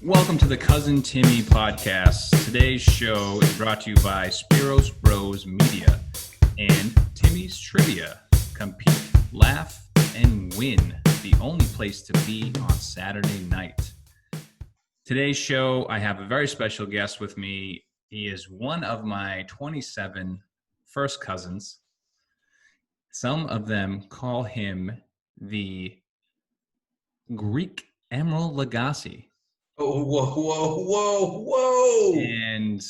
Welcome to the Cousin Timmy podcast. Today's show is brought to you by Speros Bros Media and Timmy's Trivia. Compete, laugh, and win. The only place to be on Saturday night. Today's show, I have a very special guest with me. He is one of my 27 first cousins. Some of them call him the Greek Emerald Lagasse. Oh, whoa. And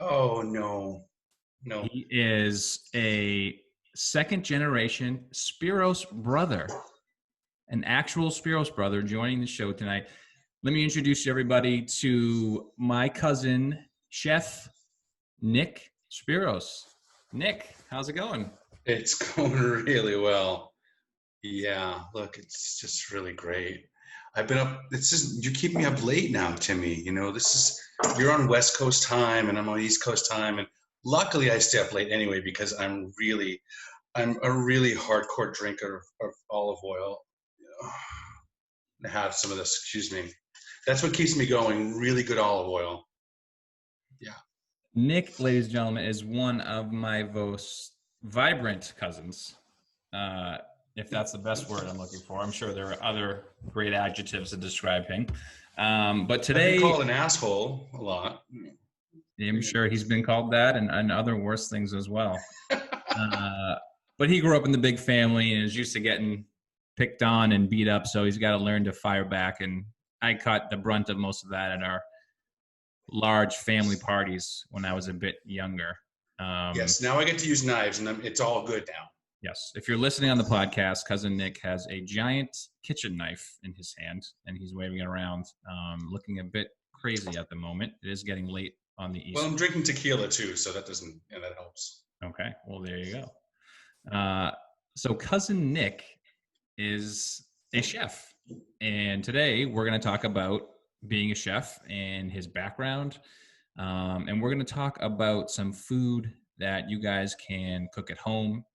oh, no. He is a second generation Speros brother, an actual Speros brother joining the show tonight. Let me introduce everybody to my cousin, Chef Nick Speros. Nick, how's it going? It's going really well. Yeah, look, it's just really great. I've been up, you keep me up late now, Timmy. You know, you're on West Coast time and I'm on East Coast time. And luckily I stay up late anyway because I'm a really hardcore drinker of olive oil. I have some of this, excuse me. That's what keeps me going, really good olive oil. Yeah. Nick, ladies and gentlemen, is one of my most vibrant cousins. If that's the best word I'm looking for. I'm sure there are other great adjectives to describe him. But today... I've been called an asshole a lot. I'm sure he's been called that and other worse things as well. But he grew up in the big family and is used to getting picked on and beat up, so he's got to learn to fire back. And I caught the brunt of most of that at our large family parties when I was a bit younger. Yes, now I get to use knives, and it's all good now. Yes. If you're listening on the podcast, Cousin Nick has a giant kitchen knife in his hand, and he's waving it around, looking a bit crazy at the moment. It is getting late on the east. Well, I'm drinking tequila too, so that helps. Okay. Well, there you go. So Cousin Nick is a chef, and today we're going to talk about being a chef and his background, and we're going to talk about some food that you guys can cook at home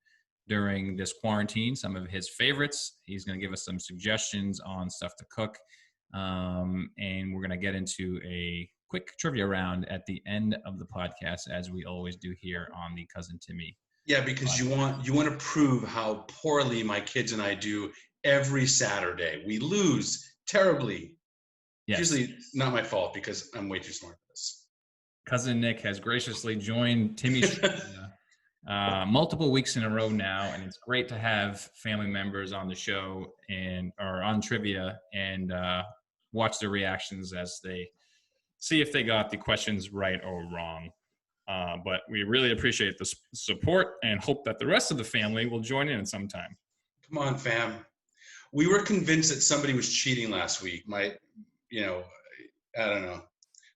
during this quarantine, some of his favorites. He's going to give us some suggestions on stuff to cook. And we're going to get into a quick trivia round at the end of the podcast, as we always do here on the Cousin Timmy. Yeah, because podcast. you want to prove how poorly my kids and I do every Saturday. We lose terribly. Yes. Usually not my fault because I'm way too smart for this. Cousin Nick has graciously joined Timmy's multiple weeks in a row now, and it's great to have family members on the show or on trivia and watch their reactions as they see if they got the questions right or wrong. But we really appreciate the support and hope that the rest of the family will join in sometime. Come on, fam. We were convinced that somebody was cheating last week. I don't know.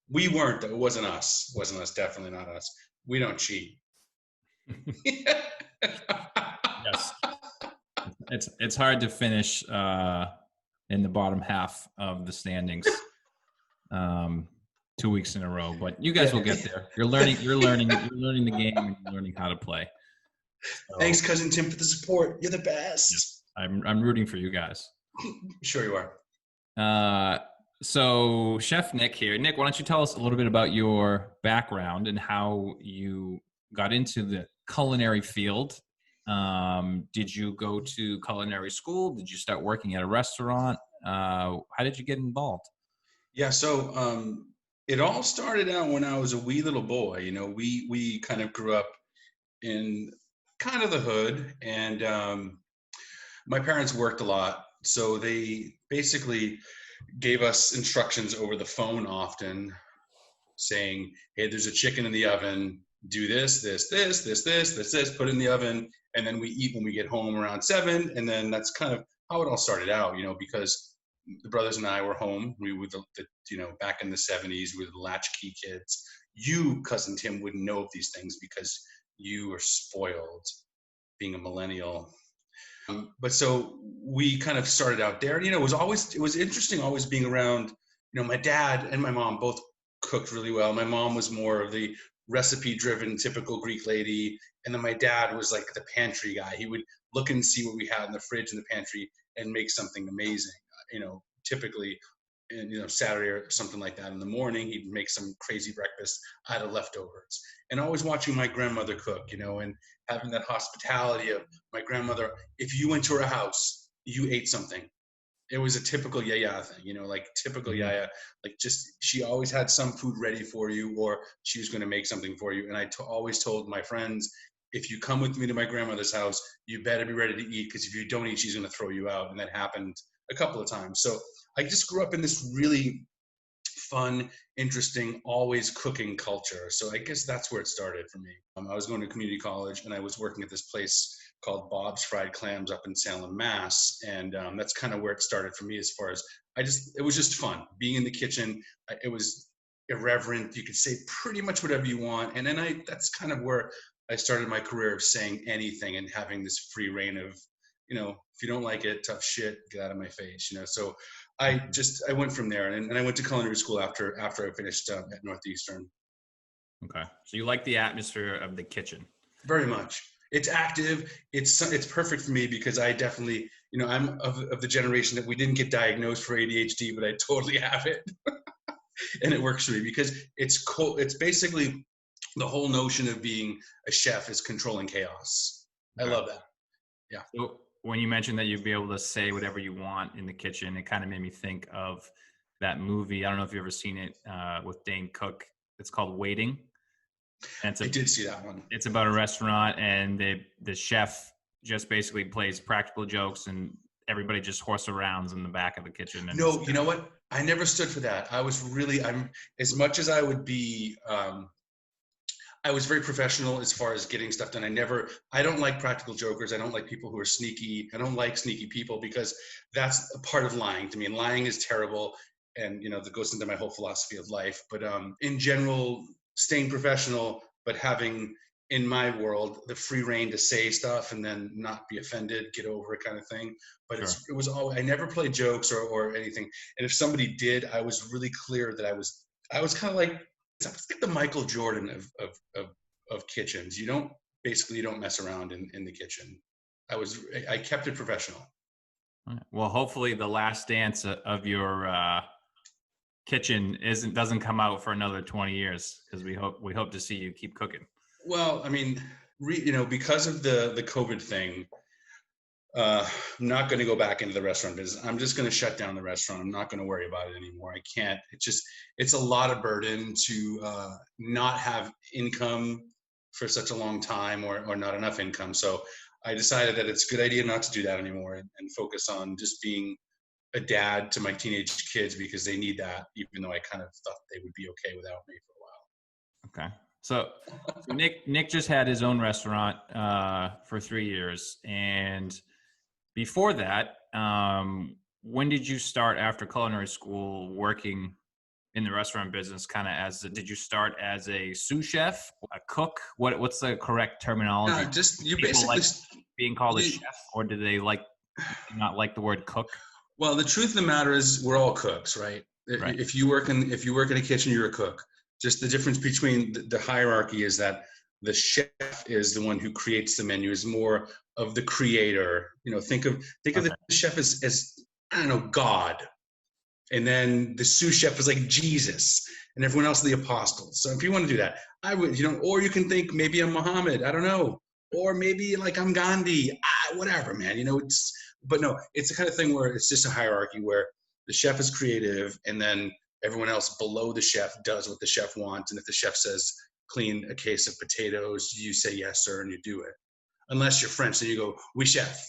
We weren't. It wasn't us. It wasn't us. Definitely not us. We don't cheat. Yes, it's hard to finish in the bottom half of the standings 2 weeks in a row, but you guys will get there. You're learning the game and you're learning how to play. So, thanks, Cousin Tim, for the support. You're the best. Yes, I'm rooting for you guys. Sure you are. So Chef Nick here. Nick, why don't you tell us a little bit about your background and how you got into the culinary field? Did you go to culinary school? Did you start working at a restaurant? How did you get involved? Yeah, so it all started out when I was a wee little boy. You know, we kind of grew up in kind of the hood, and my parents worked a lot, so they basically gave us instructions over the phone often, saying, "Hey, there's a chicken in the oven. Do this, put it in the oven, and then we eat when we get home around 7." And then that's kind of how it all started out, you know, because the brothers and I were home. We were back in the 70s, we were the latchkey kids. You, Cousin Tim, wouldn't know of these things because you were spoiled being a millennial. But so we kind of started out there. You know, it was interesting always being around, you know, my dad and my mom both cooked really well. My mom was more of the recipe-driven, typical Greek lady. And then my dad was like the pantry guy. He would look and see what we had in the fridge and the pantry and make something amazing. You know, typically and Saturday or something like that in the morning, he'd make some crazy breakfast out of leftovers. And always watching my grandmother cook, and having that hospitality of my grandmother. If you went to her house, you ate something. It was a typical yaya thing, like typical Mhm. yaya. Like, just she always had some food ready for you, or she was going to make something for you. And I always told my friends, if you come with me to my grandmother's house, you better be ready to eat, because if you don't eat, she's going to throw you out. And that happened a couple of times. So I just grew up in this really fun, interesting, always cooking culture. So I guess that's where it started for me. I was going to community college, and I was working at this place called Bob's Fried Clams up in Salem, Mass. And that's kind of where it started for me. As far as it was just fun being in the kitchen. It was irreverent. You could say pretty much whatever you want. And then that's kind of where I started my career of saying anything and having this free reign of, if you don't like it, tough shit, get out of my face. So I went from there, and I went to culinary school after I finished at Northeastern. Okay. So you like the atmosphere of the kitchen. Very much. It's active. It's perfect for me, because I definitely, I'm of the generation that we didn't get diagnosed for ADHD, but I totally have it. And it works for me because it's basically the whole notion of being a chef is controlling chaos. Okay. I love that. Yeah. So when you mentioned that you'd be able to say whatever you want in the kitchen, it kind of made me think of that movie. I don't know if you've ever seen it with Dane Cook. It's called Waiting. And I did see that one. It's about a restaurant, and the chef just basically plays practical jokes, and everybody just horse arounds in the back of the kitchen. And No, you know what? I never stood for that. I'm as much as I would be, I was very professional as far as getting stuff done. I don't like practical jokers. I don't like people who are sneaky. I don't like sneaky people, because that's a part of lying to me. And lying is terrible. And, that goes into my whole philosophy of life. But in general, staying professional, but having, in my world, the free reign to say stuff and then not be offended, get over it, kind of thing. But Sure. it was always, I never played jokes or anything. And if somebody did, I was really clear that I was kind of like, it's like the Michael Jordan of kitchens. You don't mess around in the kitchen. I kept it professional. Well, hopefully the last dance of your kitchen doesn't come out for another 20 years, because we hope to see you keep cooking. Well, I mean, because of the COVID thing, I'm not going to go back into the restaurant business. I'm just going to shut down the restaurant. I'm not going to worry about it anymore. I can't. It's a lot of burden to not have income for such a long time, or not enough income. So I decided that it's a good idea not to do that anymore, and focus on just being a dad to my teenage kids, because they need that, even though I kind of thought they would be okay without me for a while. Okay. So Nick just had his own restaurant for 3 years. And before that, when did you start after culinary school working in the restaurant business? Did you start as a sous chef, a cook? What's the correct terminology? No, just you People basically like being called a chef, or do they not like the word cook? Well, the truth of the matter is, we're all cooks, right? Right. If you work in a kitchen, you're a cook. Just the difference between the hierarchy is that the chef is the one who creates the menu, is more of the creator. Think of the chef as I don't know, God, and then the sous chef is like Jesus, and everyone else the apostles. So if you want to do that, I would, or you can think maybe I'm Muhammad, I don't know, or maybe like I'm Gandhi, whatever, man. But no, it's the kind of thing where it's just a hierarchy where the chef is creative, and then everyone else below the chef does what the chef wants. And if the chef says clean a case of potatoes, you say yes, sir, and you do it. Unless you're French, then you go, oui, chef.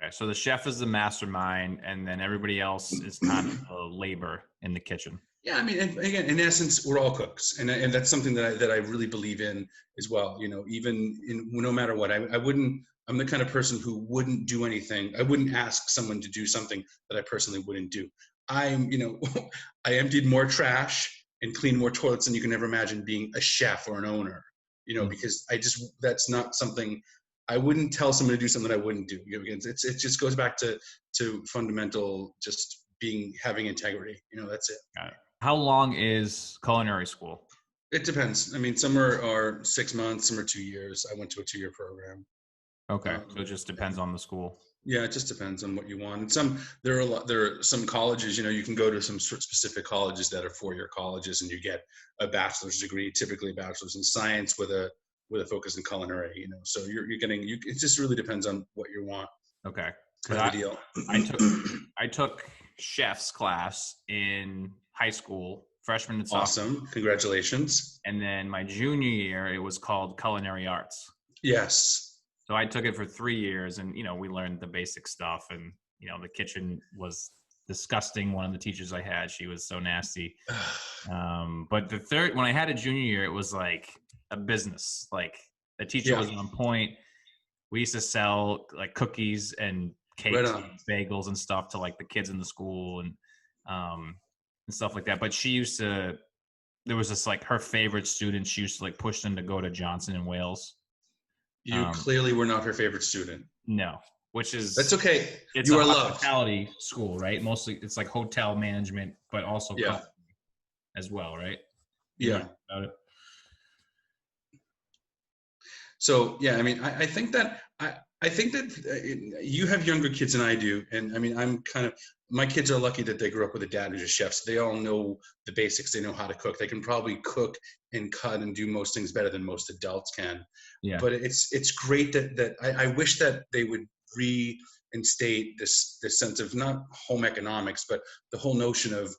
Okay, so the chef is the mastermind, and then everybody else is kind of the labor in the kitchen. Yeah, I mean, and again, in essence, we're all cooks, and that's something that I really believe in as well. Even no matter what, I wouldn't. I'm the kind of person who wouldn't do anything. I wouldn't ask someone to do something that I personally wouldn't do. I emptied more trash and cleaned more toilets than you can ever imagine being a chef or an owner. Because that's not something. I wouldn't tell someone to do something I wouldn't do. It just goes back to fundamental, just having integrity. That's it. Got it. How long is culinary school? It depends. I mean, some are 6 months, some are 2 years. I went to a 2-year program. Okay, so it just depends on the school. Yeah, it just depends on what you want. And there are some colleges, you can go to some sort of specific colleges that are four-year colleges, and you get a bachelor's degree, typically a bachelor's in science with a focus in culinary. So you're getting it just really depends on what you want Okay. out Because of the deal. I took chef's class in high school, freshman and sophomore. Awesome. Congratulations. And then my junior year, it was called culinary arts. Yes. So I took it for 3 years, and we learned the basic stuff. And the kitchen was disgusting. One of the teachers I had, she was so nasty. But when I had a junior year, it was like a business. Like the teacher was on point. We used to sell like cookies and cakes, and bagels and stuff to like the kids in the school and stuff like that. But there was this like her favorite student. She used to like push them to go to Johnson and Wales. You clearly were not her favorite student. No, that's okay. It's a hospitality school, right? Mostly it's like hotel management, but also as well, right? Yeah. About it. So yeah, I mean, I think that you have younger kids than I do, and I mean, my kids are lucky that they grew up with a dad who's a chef, so they all know the basics. They know how to cook. They can probably cook and cut and do most things better than most adults can. Yeah. But it's great that I wish that they would reinstate this sense of not home economics, but the whole notion of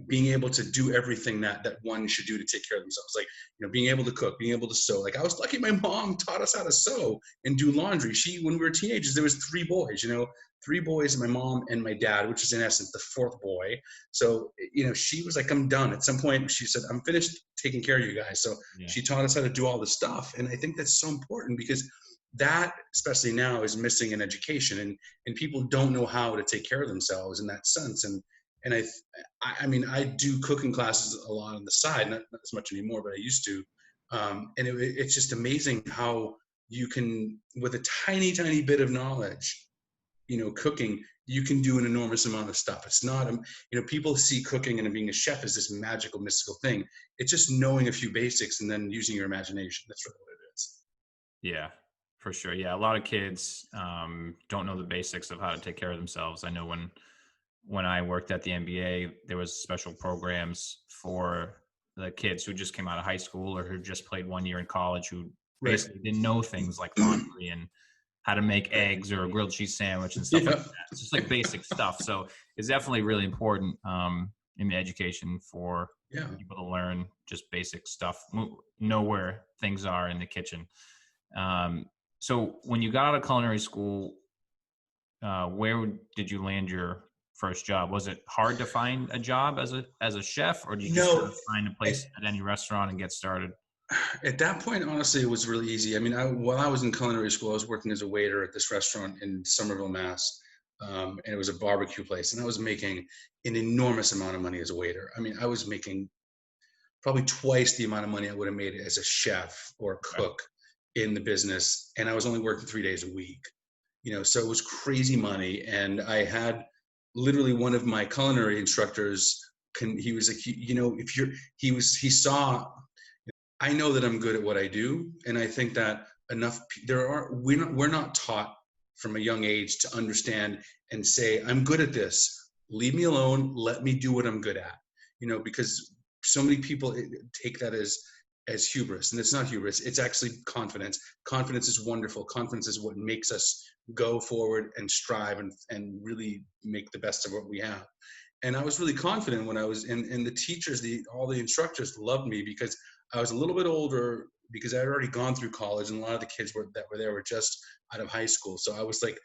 being able to do everything that one should do to take care of themselves. Like, being able to cook, being able to sew. Like I was lucky my mom taught us how to sew and do laundry. When we were teenagers, there was 3 boys, 3 boys, my mom and my dad, which is in essence the 4th boy. So, she was like, I'm done. At some point she said, I'm finished taking care of you guys. So she taught us how to do all this stuff. And I think that's so important because that, especially now, is missing in education, and people don't know how to take care of themselves in that sense. And I mean, I do cooking classes a lot on the side, not as much anymore, but I used to. And it's just amazing how you can, with a tiny, tiny bit of knowledge, cooking, you can do an enormous amount of stuff. It's not, people see cooking and being a chef as this magical, mystical thing. It's just knowing a few basics and then using your imagination. That's really what it is. Yeah, for sure. Yeah, a lot of kids don't know the basics of how to take care of themselves. I know when I worked at the NBA, there was special programs for the kids who just came out of high school or who just played 1 year in college, who basically didn't know things like laundry and how to make eggs or a grilled cheese sandwich and stuff like that. It's just like basic stuff. So it's definitely really important in the education for people to learn just basic stuff, know where things are in the kitchen. So when you got out of culinary school, where did you land your first job? Was it hard to find a job as a chef, or did you just find a place at any restaurant and get started? At that point, honestly, it was really easy. I mean, while I was in culinary school, I was working as a waiter at this restaurant in Somerville, Mass. And it was a barbecue place, and I was making an enormous amount of money as a waiter. I mean, I was making probably twice the amount of money I would have made as a chef or a cook in the business, and I was only working 3 days a week. So it was crazy money, and I had literally one of my culinary instructors. He was like, he saw. I know that I'm good at what I do, and I think that we're not taught from a young age to understand and say, I'm good at this. Leave me alone. Let me do what I'm good at. Because so many people take that as hubris, and it's not hubris. It's actually confidence. Confidence is wonderful. Confidence is what makes us go forward and strive and really make the best of what we have. And I was really confident when I was, and the teachers, all the instructors loved me because I was a little bit older, because I had already gone through college, and a lot of the kids that were there were just out of high school. So I was like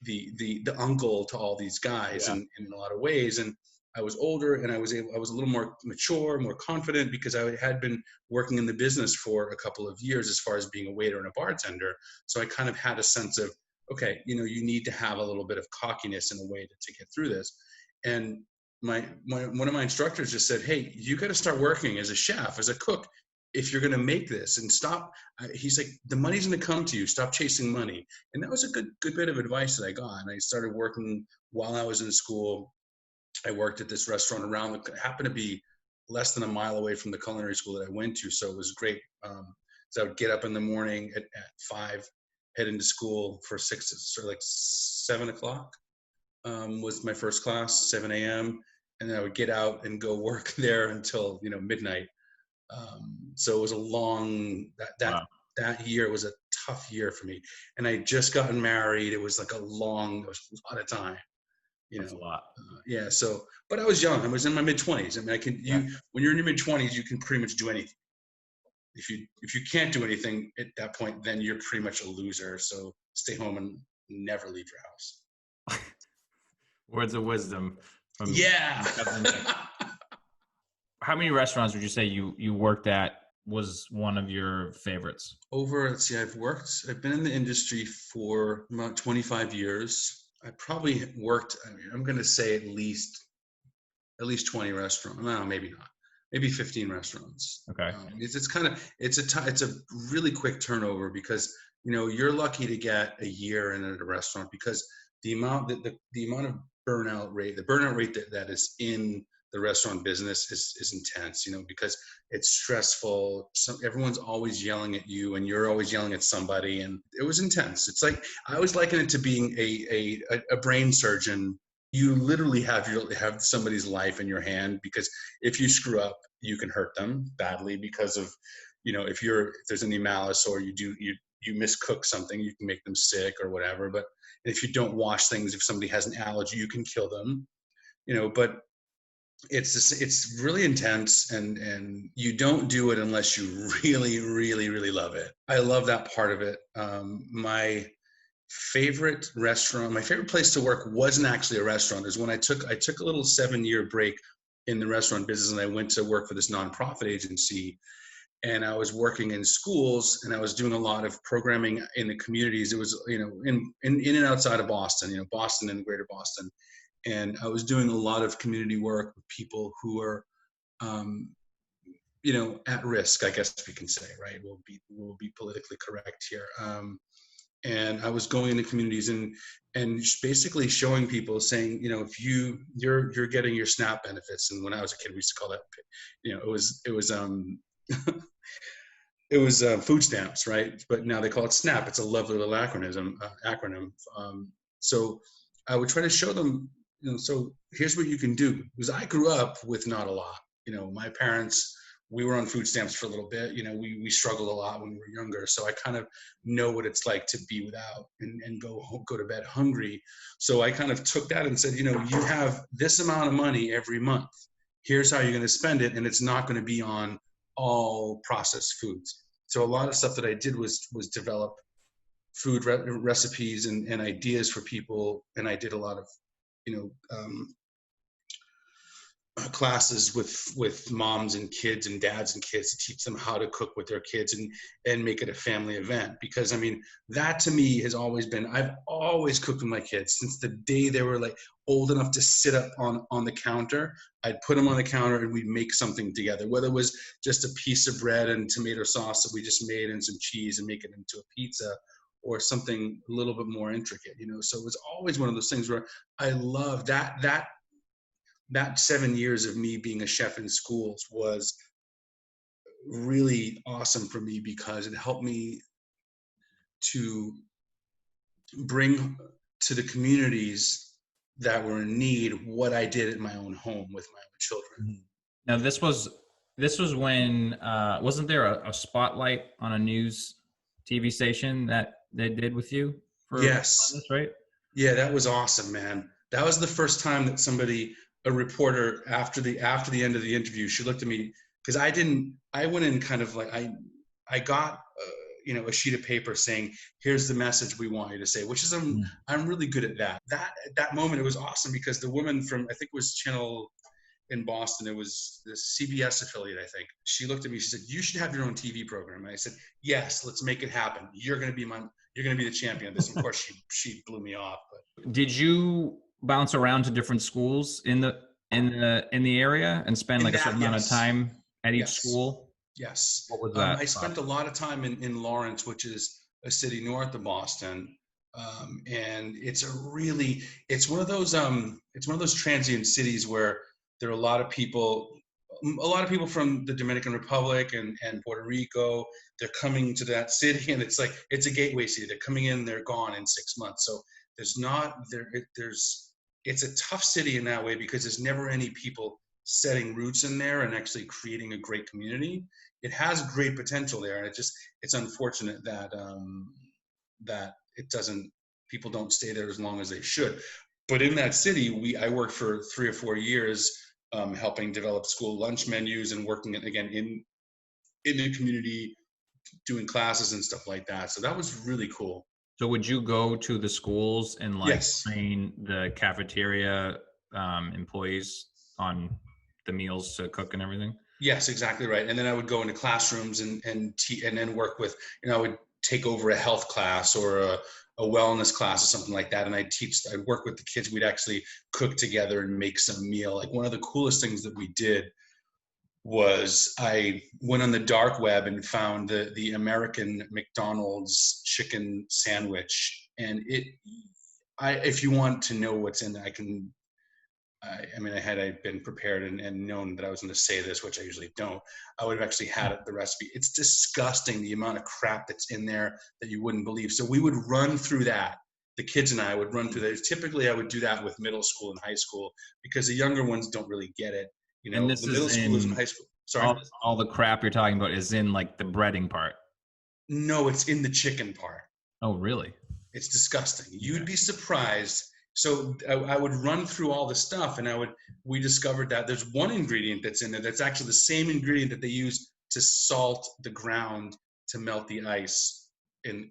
the uncle to all these guys in a lot of ways. And I was older, and I was a little more mature, more confident, because I had been working in the business for a couple of years as far as being a waiter and a bartender. So I kind of had a sense of, okay, you need to have a little bit of cockiness in a way to get through this. And one of my instructors just said, hey, you got to start working as a chef, as a cook, if you're going to make this, and stop. He's like, the money's going to come to you. Stop chasing money. And that was a good bit of advice that I got. And I started working while I was in school. I worked at this restaurant happened to be less than a mile away from the culinary school that I went to. So it was great. So I would get up in the morning at 5 head into school for 7 o'clock was my first class, 7 a.m. And then I would get out and go work there until, midnight. So it was a long, Wow. that year was a tough year for me. And I had just gotten married. It was like it was a lot of time, That's a lot. yeah. So, but I was young. I was in my mid-20s. I mean, when you're in your mid-20s, you can pretty much do anything. If you can't do anything at that point, then you're pretty much a loser. So stay home and never leave your house. Words of wisdom from Yeah. Cousin Nick. How many restaurants would you say you worked at was one of your favorites? Let's see, I've been in the industry for about 25 years. I probably worked, I'm going to say at least 20 restaurants. No, maybe not. Maybe 15 restaurants. Okay. It's a really quick turnover because, you're lucky to get a year in at a restaurant because the amount of burnout rate, that is in the restaurant business is intense, because it's stressful. Everyone's always yelling at you and you're always yelling at somebody. And it was intense. It's like, I always liken it to being a brain surgeon. You literally have somebody's life in your hand because if you screw up, you can hurt them badly because of, if there's any malice or you miscook something, you can make them sick or whatever. But if you don't wash things, if somebody has an allergy, you can kill them, but it's really intense and you don't do it unless you really, really, really love it. I love that part of it. My favorite place to work wasn't actually a restaurant. Is when I took a little 7-year break in the restaurant business and I went to work for this nonprofit agency. And I was working in schools and I was doing a lot of programming in the communities. It was, in and outside of Boston, Boston and greater Boston. And I was doing a lot of community work with people who are, at risk, I guess we can say, right? We'll be politically correct here. And I was going into communities and basically showing people, saying, if you're getting your SNAP benefits, and when I was a kid, we used to call that, it was food stamps, right? But now they call it SNAP. It's a lovely little acronym. So I would try to show them, so here's what you can do. Because I grew up with not a lot. My parents, we were on food stamps for a little bit. We struggled a lot when we were younger. So I kind of know what it's like to be without and go to bed hungry. So I kind of took that and said, you have this amount of money every month. Here's how you're going to spend it. And it's not going to be on all processed foods. So a lot of stuff that I did was develop food recipes and ideas for people. And I did a lot of, classes with moms and kids and dads and kids to teach them how to cook with their kids and make it a family event. Because that to me has always been, I've always cooked with my kids since the day they were like old enough to sit up on the counter. I'd put them on the counter and we'd make something together, whether it was just a piece of bread and tomato sauce that we just made and some cheese and make it into a pizza, or something a little bit more intricate, So it was always one of those things where I love that 7 years of me being a chef in schools was really awesome for me because it helped me to bring to the communities that were in need what I did at my own home with my own children. Now this was when wasn't there a spotlight on a news TV station that they did with you for yes this, right? Yeah, that was awesome, man. That was the first time that a reporter after the end of the interview, she looked at me because I went in kind of like I got a sheet of paper saying, here's the message we want you to say, which is I'm really good at that. That moment, it was awesome because the woman from, I think it was channel in Boston, it was the CBS affiliate, I think. She looked at me, she said, you should have your own TV program. And I said, yes, let's make it happen. You're going to be the champion of this. Of course, she blew me off. But did you bounce around to different schools in the area and spend like a certain amount of time at each school? Yes. What was that? I spent a lot of time in Lawrence, which is a city north of Boston. And it's one of those transient cities where there are a lot of people a lot of people from the Dominican Republic and Puerto Rico, they're coming to that city, and it's like it's a gateway city. They're coming in, they're gone in 6 months. So there's it's a tough city in that way because there's never any people setting roots in there and actually creating a great community. It has great potential there, and it's unfortunate that that it doesn't people don't stay there as long as they should. But in that city, I worked for 3 or 4 years, helping develop school lunch menus and working again in the community, doing classes and stuff like that. So that was really cool. So would you go to the schools and like Yes. train the cafeteria employees on the meals to cook and everything? Yes, exactly right. And then I would go into classrooms and then work with, I would take over a health class or a wellness class or something like that. And I'd work with the kids. We'd actually cook together and make some meal. Like one of the coolest things that we did was I went on the dark web and found the American McDonald's chicken sandwich. And if you want to know what's in there, had I been prepared and known that I was going to say this, which I usually don't, I would have actually had the recipe. It's disgusting, the amount of crap that's in there that you wouldn't believe. So we would run through that. The kids and I would run through that. Typically, I would do that with middle school and high school because the younger ones don't really get it. And this the middle is schoolers and high school. Sorry. All the crap you're talking about is in like the breading part. No, it's in the chicken part. Oh, really? It's disgusting. You'd be surprised. So I would run through all the stuff, and we discovered that there's one ingredient that's in there that's actually the same ingredient that they use to salt the ground to melt the ice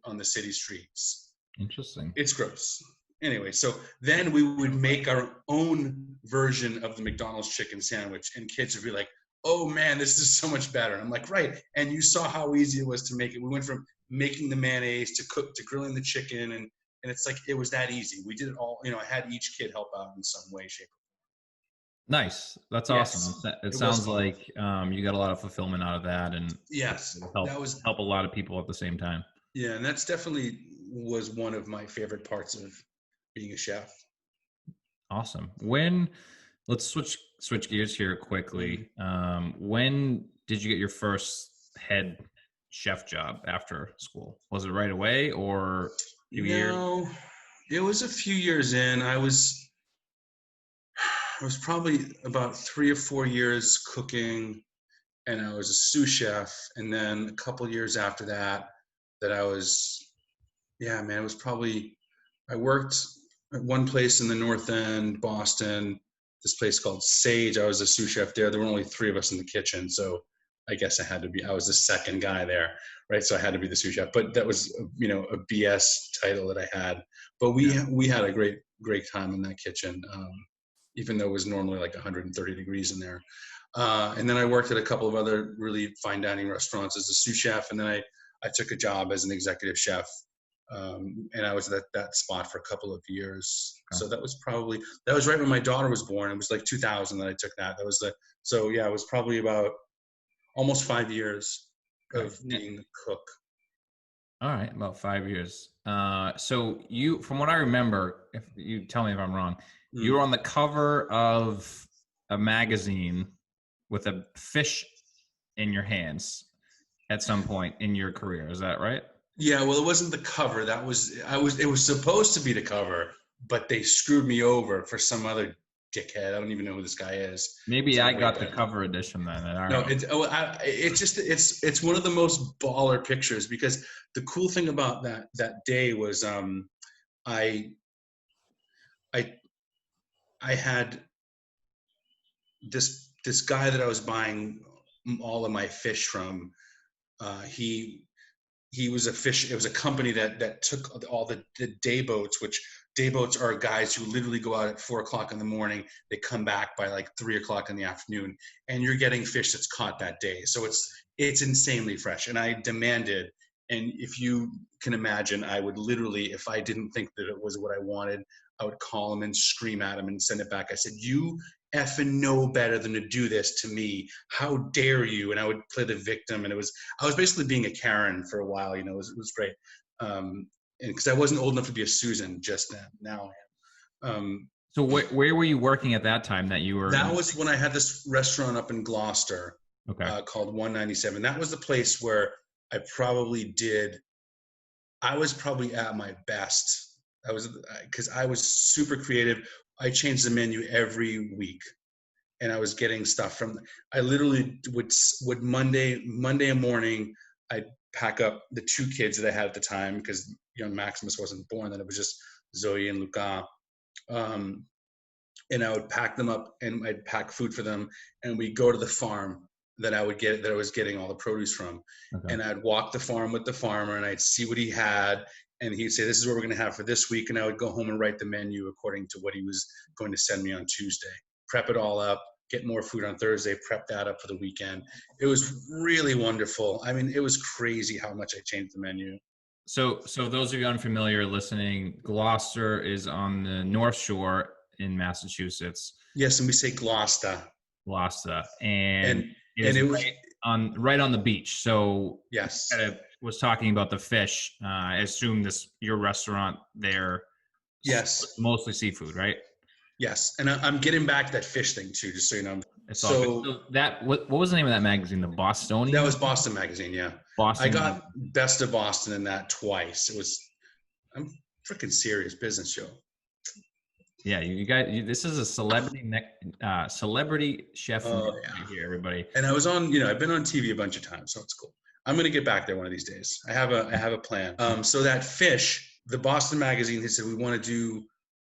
on the city streets. Interesting. It's gross. Anyway, so then we would make our own version of the McDonald's chicken sandwich, and kids would be like, "Oh man, this is so much better." And I'm like, "Right." And you saw how easy it was to make it. We went from making the mayonnaise to grilling the chicken, and it's like it was that easy. We did it all. I had each kid help out in some way, shape, or form. Nice. That's Yes. awesome. It sounds like you got a lot of fulfillment out of that, and Yes, help a lot of people at the same time. Yeah, and that's definitely was one of my favorite parts of being a chef. Awesome. Let's switch gears here quickly. When did you get your first head chef job after school? Was it right away or a few years? No, it was a few years in. I was probably about 3 or 4 years cooking, and I was a sous chef. And then a couple years after that I was, it was probably, I worked at one place in the North End, Boston, this place called Sage. I was a sous chef there. There were only 3 of us in the kitchen. So I guess I was the second guy there, right? So I had to be the sous chef, but that was, a BS title that I had. But we had a great time in that kitchen, even though it was normally like 130 degrees in there. And then I worked at a couple of other really fine dining restaurants as a sous chef. And then I took a job as an executive chef. And I was at that spot for a couple of years. Okay. So that was right when my daughter was born. It was like 2000 that I took that. It was probably about almost 5 years of being a cook. All right, about 5 years. So from what I remember, if you tell me if I'm wrong, you were on the cover of a magazine with a fish in your hands at some point in your career. Is that right? Yeah, well, it wasn't the cover. It was supposed to be the cover, but they screwed me over for some other dickhead. I don't even know who this guy is. Maybe I got the cover edition then. It's one of the most baller pictures because the cool thing about that day was I had this guy that I was buying all of my fish from. He was a fish. It was a company that took all the day boats, which day boats are guys who literally go out at 4 o'clock in the morning. They come back by like 3 o'clock in the afternoon, and you're getting fish that's caught that day. So it's insanely fresh. And I demanded, and if you can imagine, I would literally, if I didn't think that it was what I wanted, I would call him and scream at him and send it back. I said, "You effing know better than to do this to me. How dare you?" And I would play the victim. And I was basically being a Karen for a while. It was great. And because I wasn't old enough to be a Susan just then. Now I am. So where were you working at that time that you were That was when I had this restaurant up in Gloucester okay. called 197. That was the place where I was probably at my best. Because I was super creative. I changed the menu every week, and I was getting stuff from. I literally would Monday morning. I'd pack up the two kids that I had at the time because young Maximus wasn't born. Then it was just Zoe and Luca. Um, and I would pack them up and I'd pack food for them, and we'd go to the farm that I was getting all the produce from. Okay. And I'd walk the farm with the farmer and I'd see what he had, and he'd say, this is what we're going to have for this week. And I would go home and write the menu according to what he was going to send me on Tuesday, prep it all up, get more food on Thursday, prep that up for the weekend. It was really wonderful. I mean, it was crazy how much I changed the menu. So those of you unfamiliar listening, Gloucester is on the North Shore in Massachusetts. Yes, and we say Gloucester. Gloucester, and it was right on the beach. So yes, was talking about the fish. I assume your restaurant there. Yes, mostly seafood, right? Yes, and I'm getting back that fish thing too, just so you know. So that what was the name of that magazine? The Bostonian? That was Boston Magazine, yeah. Boston. I got Best of Boston in that twice. I'm freaking serious business show. Yeah, you guys. This is a celebrity chef right here, everybody. And I was on, I've been on TV a bunch of times, so it's cool. I'm gonna get back there one of these days. I have a plan. So that fish, the Boston Magazine, they said we want to do,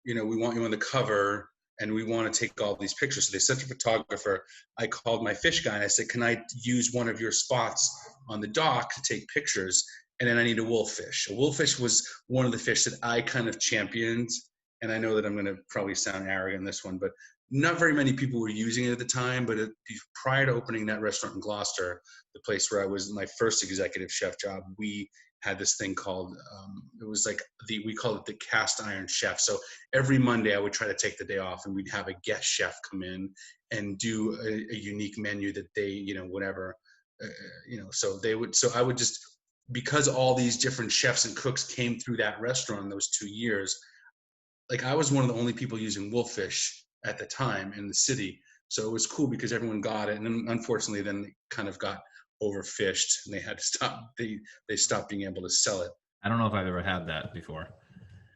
we want you on the cover, and we want to take all these pictures. So they sent a photographer. I called my fish guy and I said, can I use one of your spots on the dock to take pictures? And then I need a wolffish. A wolffish was one of the fish that I kind of championed. And I know that I'm going to probably sound arrogant in this one, but not very many people were using it at the time. But prior to opening that restaurant in Gloucester, the place where I was my first executive chef job, we had this thing called, it was like we called it the cast iron chef. So every Monday I would try to take the day off, and we'd have a guest chef come in and do a unique menu that they, whatever, so I would just, because all these different chefs and cooks came through that restaurant in those 2 years, like I was one of the only people using wolffish at the time in the city. So it was cool because everyone got it. And then unfortunately then it kind of got overfished and they had to stop. They stopped being able to sell it. I don't know if I've ever had that before.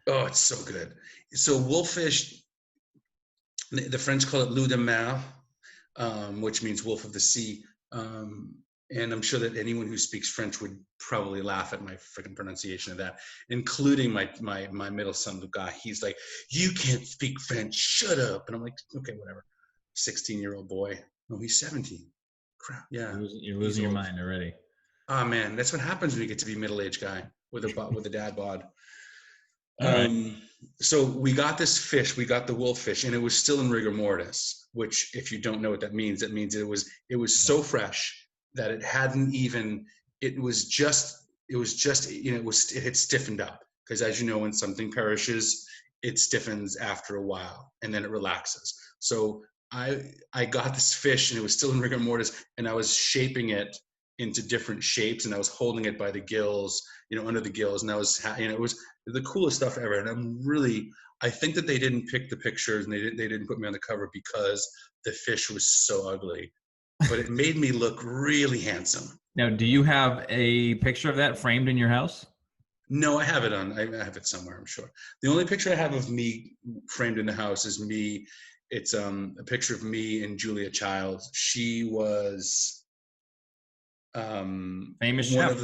Oh, it's so good. So wolffish, the French call it loup de mer, which means wolf of the sea. And I'm sure that anyone who speaks French would probably laugh at my freaking pronunciation of that, including my middle son, Luca. He's like, you can't speak French, shut up. And I'm like, okay, whatever. 16-year-old boy. No, he's 17. Crap, yeah. You're losing your mind already. Oh, man, that's what happens when you get to be a middle-aged guy with a dad bod. So we got this fish, we got the wolffish, and it was still in rigor mortis, which if you don't know what that means it was so fresh that it hadn't even, it had stiffened up. Because as you know, when something perishes, it stiffens after a while and then it relaxes. So I got this fish and it was still in rigor mortis, and I was shaping it into different shapes, and I was holding it by the gills, under the gills, and it was the coolest stuff ever. And I think that they didn't pick the pictures and they didn't put me on the cover because the fish was so ugly, but it made me look really handsome. Now, do you have a picture of that framed in your house? No, I have it somewhere, I'm sure. The only picture I have of me framed in the house is me. It's a picture of me and Julia Childs. She was famous chef.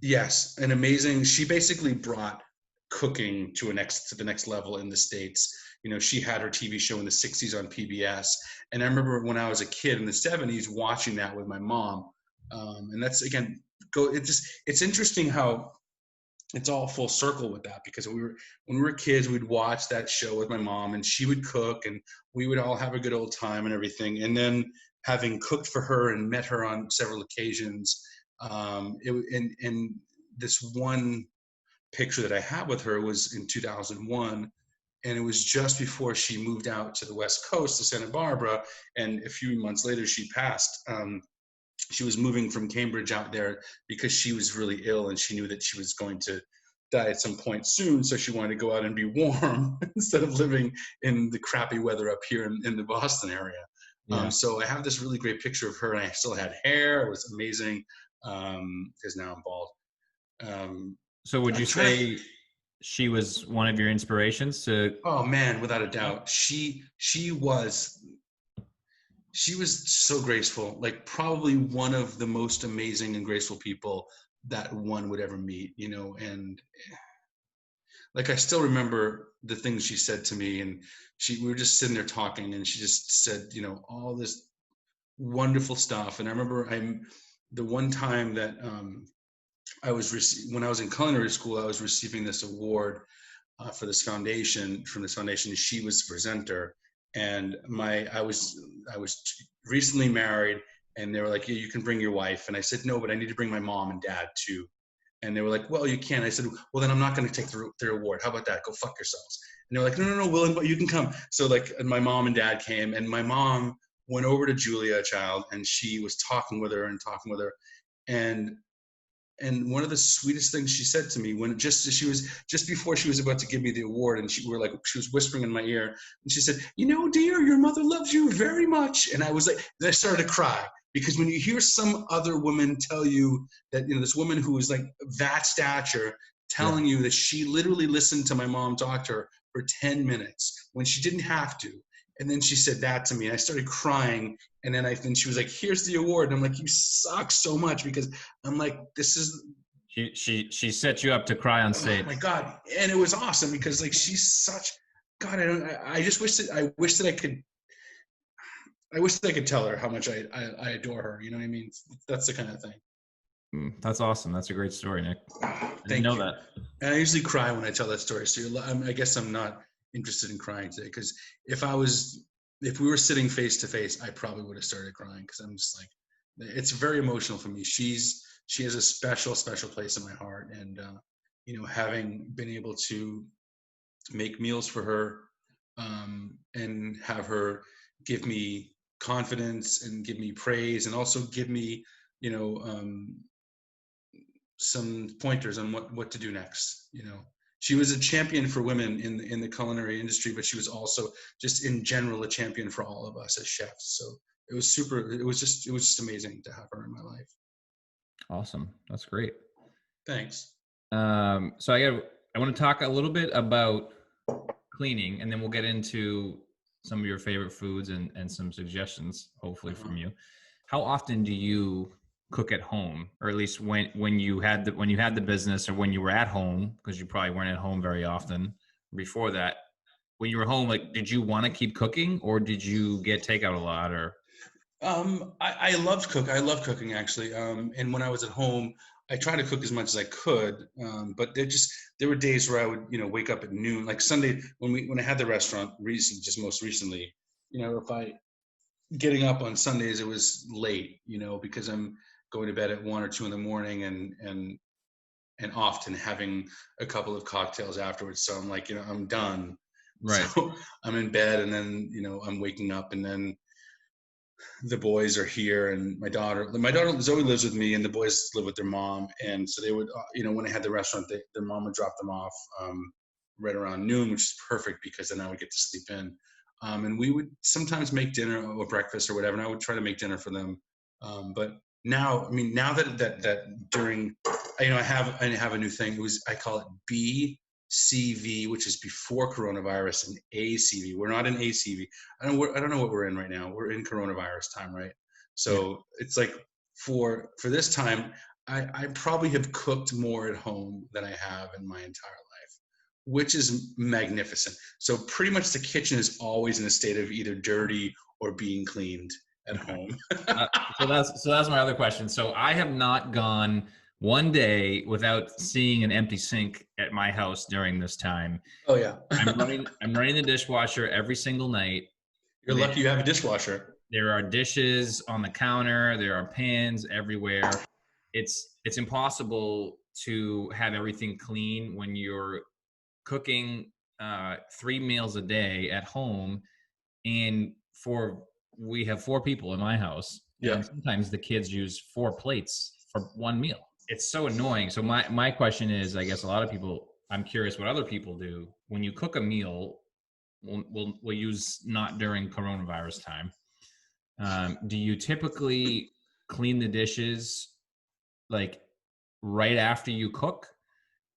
Yes, an amazing. She basically brought cooking to the next level in the States. She had her TV show in the 60s on PBS. And I remember when I was a kid in the 70s watching that with my mom. And that's, again, it's interesting how it's all full circle with that, because when we were kids, we'd watch that show with my mom and she would cook and we would all have a good old time and everything. And then having cooked for her and met her on several occasions, and this one picture that I have with her was in 2001. And it was just before she moved out to the West Coast to Santa Barbara. And a few months later, she passed. She was moving from Cambridge out there because she was really ill and she knew that she was going to die at some point soon, so she wanted to go out and be warm instead of living in the crappy weather up here in the Boston area. Yeah. So I have this really great picture of her, and I still had hair. It was amazing, because now I'm bald. So would you say she was one of your inspirations to? Oh man, without a doubt. She was so graceful, like probably one of the most amazing and graceful people that one would ever meet, you know. And like, I still remember the things she said to me, and we were just sitting there talking, and she just said, you know, all this wonderful stuff. And I remember the one time that when I was in culinary school, I was receiving this award for this foundation, from this foundation. She was the presenter, and I was recently married, and they were like, yeah, you can bring your wife. And I said, no, but I need to bring my mom and dad too. And they were like, well, you can. I said, well, then I'm not going to take their award. How about that? Go fuck yourselves. And they're like, no, Will, you can come. So like, my mom and dad came, and my mom went over to Julia Child, and she was talking with her. And one of the sweetest things she said to me, when just before she was about to give me the award, and she was whispering in my ear, and she said, you know, dear, your mother loves you very much. And I was like, and I started to cry, because when you hear some other woman tell you that, you know, this woman who is like that stature telling you that she literally listened to my mom talk to her for 10 minutes when she didn't have to. And then she said that to me, and I started crying. And then she was like, here's the award. And I'm like, you suck so much, because I'm like, this is. She set you up to cry on stage. Oh my God. And it was awesome, because like, she's such, God, I wish that I could tell her how much I adore her. You know what I mean? That's the kind of thing. That's awesome. That's a great story, Nick. Thank you. That. And I usually cry when I tell that story. So I guess I'm not interested in crying today, because if we were sitting face to face, I probably would have started crying, because I'm just like, it's very emotional for me. She has a special place in my heart. And you know, having been able to make meals for her, and have her give me confidence and give me praise, and also give me, you know, some pointers on what to do next. You know, she was a champion for women in the culinary industry, but she was also just in general a champion for all of us as chefs. So it was just amazing to have her in my life. Awesome. That's great. Thanks. So I want to talk a little bit about cleaning, and then we'll get into some of your favorite foods and some suggestions, hopefully from you. How often do you cook at home, or at least when you had the business, or when you were at home, because you probably weren't at home very often before that? When you were home, like, did you want to keep cooking, or did you get takeout a lot? Or I loved I love cooking, actually. And when I was at home, I tried to cook as much as I could. But there were days where I would, you know, wake up at noon, like Sunday when I had the restaurant most recently, you know, getting up on Sundays, it was late, you know, because I'm going to bed at 1 or 2 in the morning, and often having a couple of cocktails afterwards. So I'm like, you know, I'm done. right. So I'm in bed, and then, you know, I'm waking up, and then the boys are here, and my daughter Zoe lives with me, and the boys live with their mom. And so they would, you know, when I had the restaurant, their mom would drop them off right around noon, which is perfect, because then I would get to sleep in. And we would sometimes make dinner or breakfast or whatever, and I would try to make dinner for them. But now, I mean, now that during, you know, I have a new thing. I call it BCV, which is before coronavirus, and ACV. We're not in ACV. I don't know what we're in right now. We're in coronavirus time, right? So it's like for this time, I probably have cooked more at home than I have in my entire life, which is magnificent. So pretty much the kitchen is always in a state of either dirty or being cleaned at home. So that's my other question. So I have not gone one day without seeing an empty sink at my house during this time. Oh yeah. I'm running the dishwasher every single night. You're lucky you have a dishwasher. There are dishes on the counter. There are pans everywhere. It's impossible to have everything clean when you're cooking 3 meals a day at home, and we have 4 people in my house. Yeah. And sometimes the kids use 4 plates for one meal. It's so annoying. So my question is, I guess a lot of people I'm curious what other people do when you cook a meal. We'll use not during coronavirus time. Do you typically clean the dishes like right after you cook,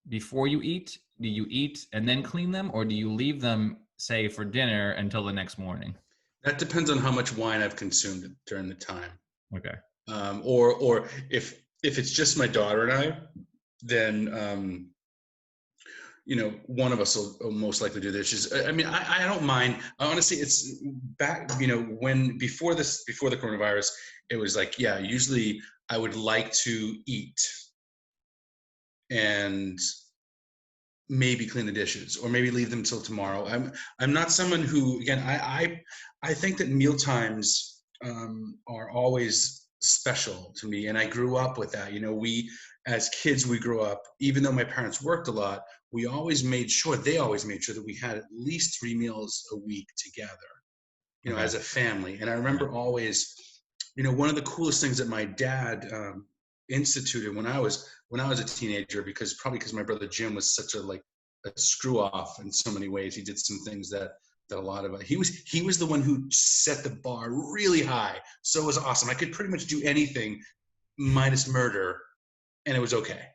before you eat? Do you eat and then clean them, or do you leave them, say, for dinner until the next morning? That depends on how much wine I've consumed during the time. Okay. Or if it's just my daughter and I, then one of us will most likely do this. I mean, I don't mind. Honestly, it's back, when before the coronavirus, it was like, yeah, usually I would like to eat and maybe clean the dishes or maybe leave them till tomorrow. I'm not someone who, again, I think that meal times are always special to me, and I grew up with that. We as kids, we grew up, even though my parents worked a lot, they always made sure that we had at least 3 meals a week together, Okay. as a family. And I remember always, one of the coolest things that my dad instituted when I was a teenager, because my brother Jim was such a screw off in so many ways. He did some things that a lot of he was the one who set the bar really high. So it was awesome. I could pretty much do anything minus murder, and it was okay.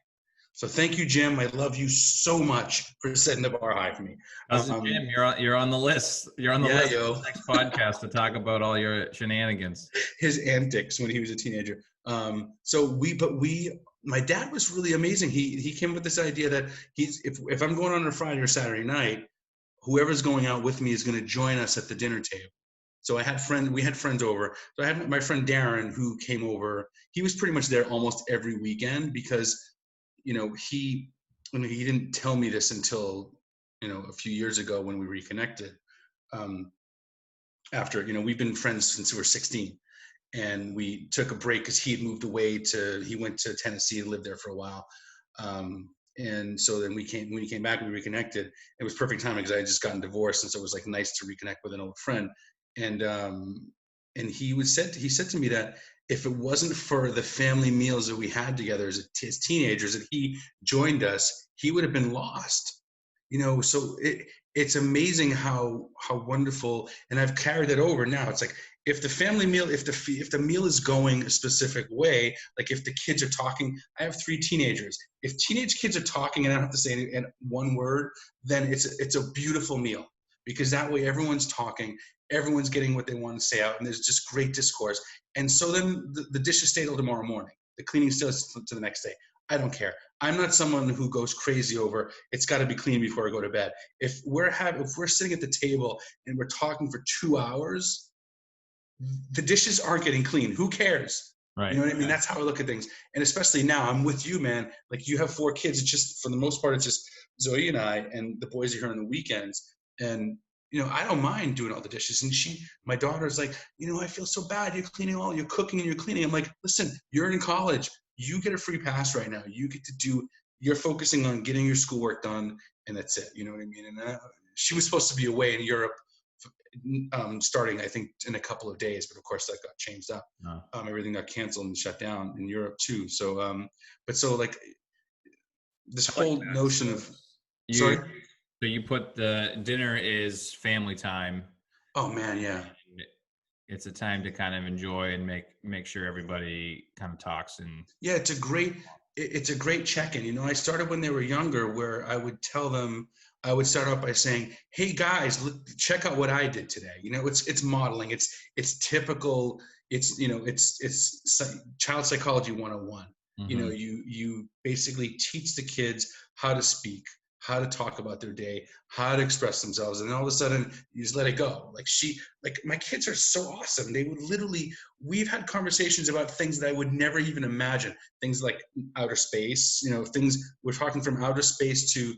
So thank you, Jim. I love you so much for setting the bar high for me. Cousin Jim, you're on the list. You're on the list yo. for the next podcast to talk about all your shenanigans. His antics when he was a teenager. My dad was really amazing. He came with this idea that if I'm going on a Friday or Saturday night, whoever's going out with me is going to join us at the dinner table. So we had friends over. So I had my friend Darren, who came over. He was pretty much there almost every weekend because, he didn't tell me this until, a few years ago when we reconnected. After, we've been friends since we were 16. And we took a break because he had moved away he went to Tennessee and lived there for a while. And so then when he came back, we reconnected. It was perfect timing because I had just gotten divorced. And so it was nice to reconnect with an old friend. And he said to me that if it wasn't for the family meals that we had together as teenagers, that he joined us, he would have been lost. So it's amazing how wonderful, and I've carried it over now. It's like, if the family meal, if the meal is going a specific way, like if the kids are talking, I have 3 teenagers. If teenage kids are talking and I don't have to say one word, then it's a beautiful meal, because that way everyone's talking, everyone's getting what they want to say out, and there's just great discourse. And so then the dishes stay till tomorrow morning. The cleaning stays to the next day. I don't care. I'm not someone who goes crazy over it's got to be clean before I go to bed. If we're sitting at the table and we're talking for 2 hours, the dishes aren't getting clean. Who cares? Right. You know what I mean? That's how I look at things. And especially now, I'm with you, man. Like, you have 4 kids. It's just, for the most part, it's just Zoe and I, and the boys are here on the weekends. And, I don't mind doing all the dishes. And my daughter's like, I feel so bad. You're cooking and you're cleaning. I'm like, listen, you're in college. You get a free pass right now. You get to you're focusing on getting your schoolwork done, and that's it. You know what I mean? And she was supposed to be away in Europe, starting, I think, in a couple of days, but of course that got changed up. No. Everything got canceled and shut down in Europe too. So, this whole notion of, sorry? So you put the dinner is family time. Oh man, yeah. It's a time to kind of enjoy and make sure everybody kind of talks. And yeah, it's a great check-in. I started when they were younger, where I would start out by saying, hey guys, look, check out what I did today. It's modeling, it's typical, it's child psychology 101. Mm-hmm. You basically teach the kids how to speak, how to talk about their day, how to express themselves. And all of a sudden you just let it go. My kids are so awesome. They would literally, we've had conversations about things that I would never even imagine. Things like outer space, things, we're talking from outer space to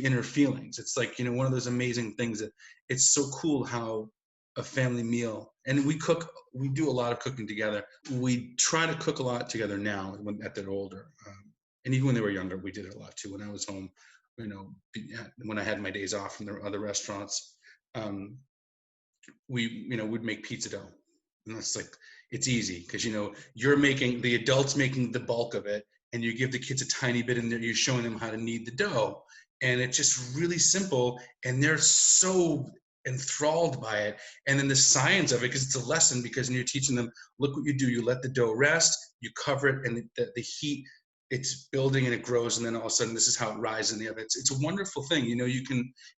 inner feelings. It's like, one of those amazing things that it's so cool how a family meal, and we do a lot of cooking together. We try to cook a lot together now that they're older. And even when they were younger, we did it a lot too. When I was home, when I had my days off from the other restaurants, we'd make pizza dough. And that's it's easy because, the adults making the bulk of it, and you give the kids a tiny bit in there, you're showing them how to knead the dough. and it's just really simple, and they're so enthralled by it. And then the science of it, because it's a lesson, because when you're teaching them, look what you do, you let the dough rest, you cover it, and the heat, it's building and it grows, and then all of a sudden this is how it rises in the oven. It's a wonderful thing.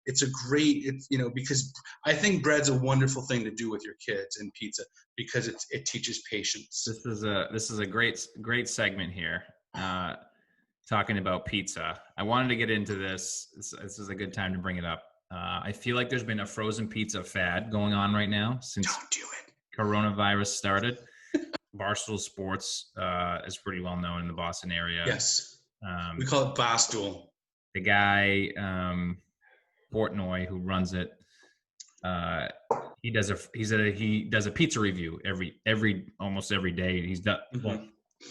It's a great, because I think bread's a wonderful thing to do with your kids, and pizza, because it teaches patience. This is a great segment here. Talking about pizza. I wanted to get into this. This is a good time to bring it up. I feel like there's been a frozen pizza fad going on right now since Don't do it. coronavirus started. Barstool Sports is pretty well known in the Boston area. Yes. We call it Barstool. The guy, Portnoy, who runs it, he does a pizza review almost every day. He's done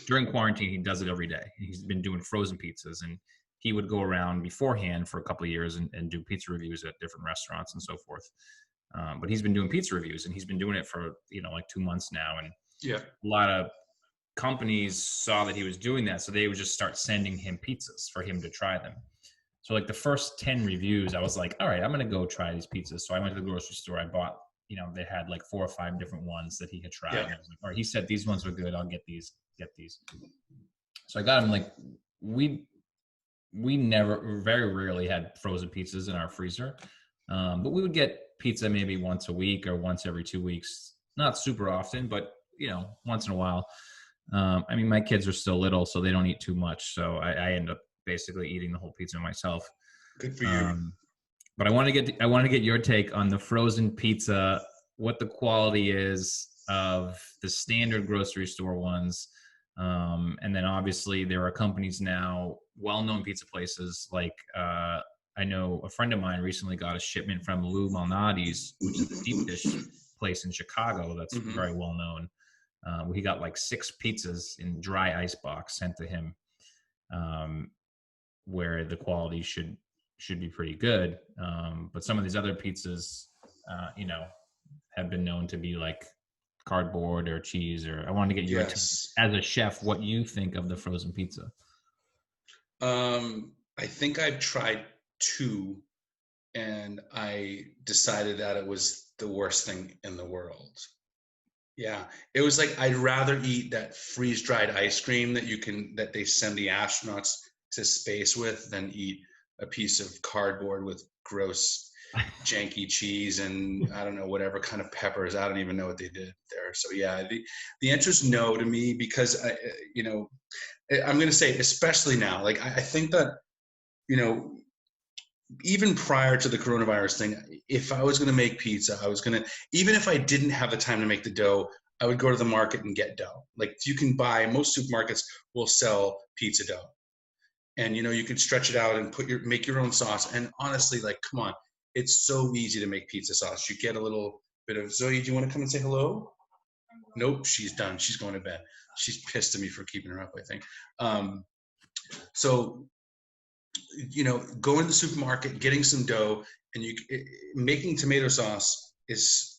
during quarantine. He does it every day. He's been doing frozen pizzas, and he would go around beforehand for a couple of years and do pizza reviews at different restaurants and so forth. But he's been doing pizza reviews, and he's been doing it for like 2 months now. And a lot of companies saw that he was doing that, so they would just start sending him pizzas for him to try them. So like the first 10 reviews, I was like, all right, I'm going to go try these pizzas. So I went to the grocery store. I bought, they had like 4 or 5 different ones that he had tried. Yeah. I was like, all right, he said these ones were good. I'll get these. So I got him. Like we very rarely had frozen pizzas in our freezer. But we would get pizza maybe once a week or once every 2 weeks. Not super often, but once in a while. I mean, my kids are still little, so they don't eat too much. So I end up basically eating the whole pizza myself. Good for you. But I want to get your take on the frozen pizza, what the quality is of the standard grocery store ones. And then obviously there are companies now, well-known pizza places like, I know a friend of mine recently got a shipment from Lou Malnati's, which is a deep dish place in Chicago that's very well known. He got like 6 pizzas in dry ice box sent to him, where the quality should be pretty good. But some of these other pizzas, have been known to be like cardboard or cheese. Or I wanted to get your take, as a chef, what you think of the frozen pizza. I think I've tried 2, and I decided that it was the worst thing in the world. Yeah, it was like I'd rather eat that freeze-dried ice cream that they send the astronauts to space with than eat a piece of cardboard with gross, janky cheese and I don't know, whatever kind of peppers. I don't even know what they did there. So yeah, the answer is no to me, because I'm going to say, especially now, like I think that, even prior to the coronavirus thing, if I was going to make pizza, even if I didn't have the time to make the dough, I would go to the market and get dough. Like you can buy, most supermarkets will sell pizza dough, and you can stretch it out and make your own sauce. And honestly, like, come on, it's so easy to make pizza sauce. You get a little bit of, Zoe, do you want to come and say hello? Nope, she's done. She's going to bed. She's pissed at me for keeping her up, I think. So going to the supermarket, getting some dough, and making tomato sauce it's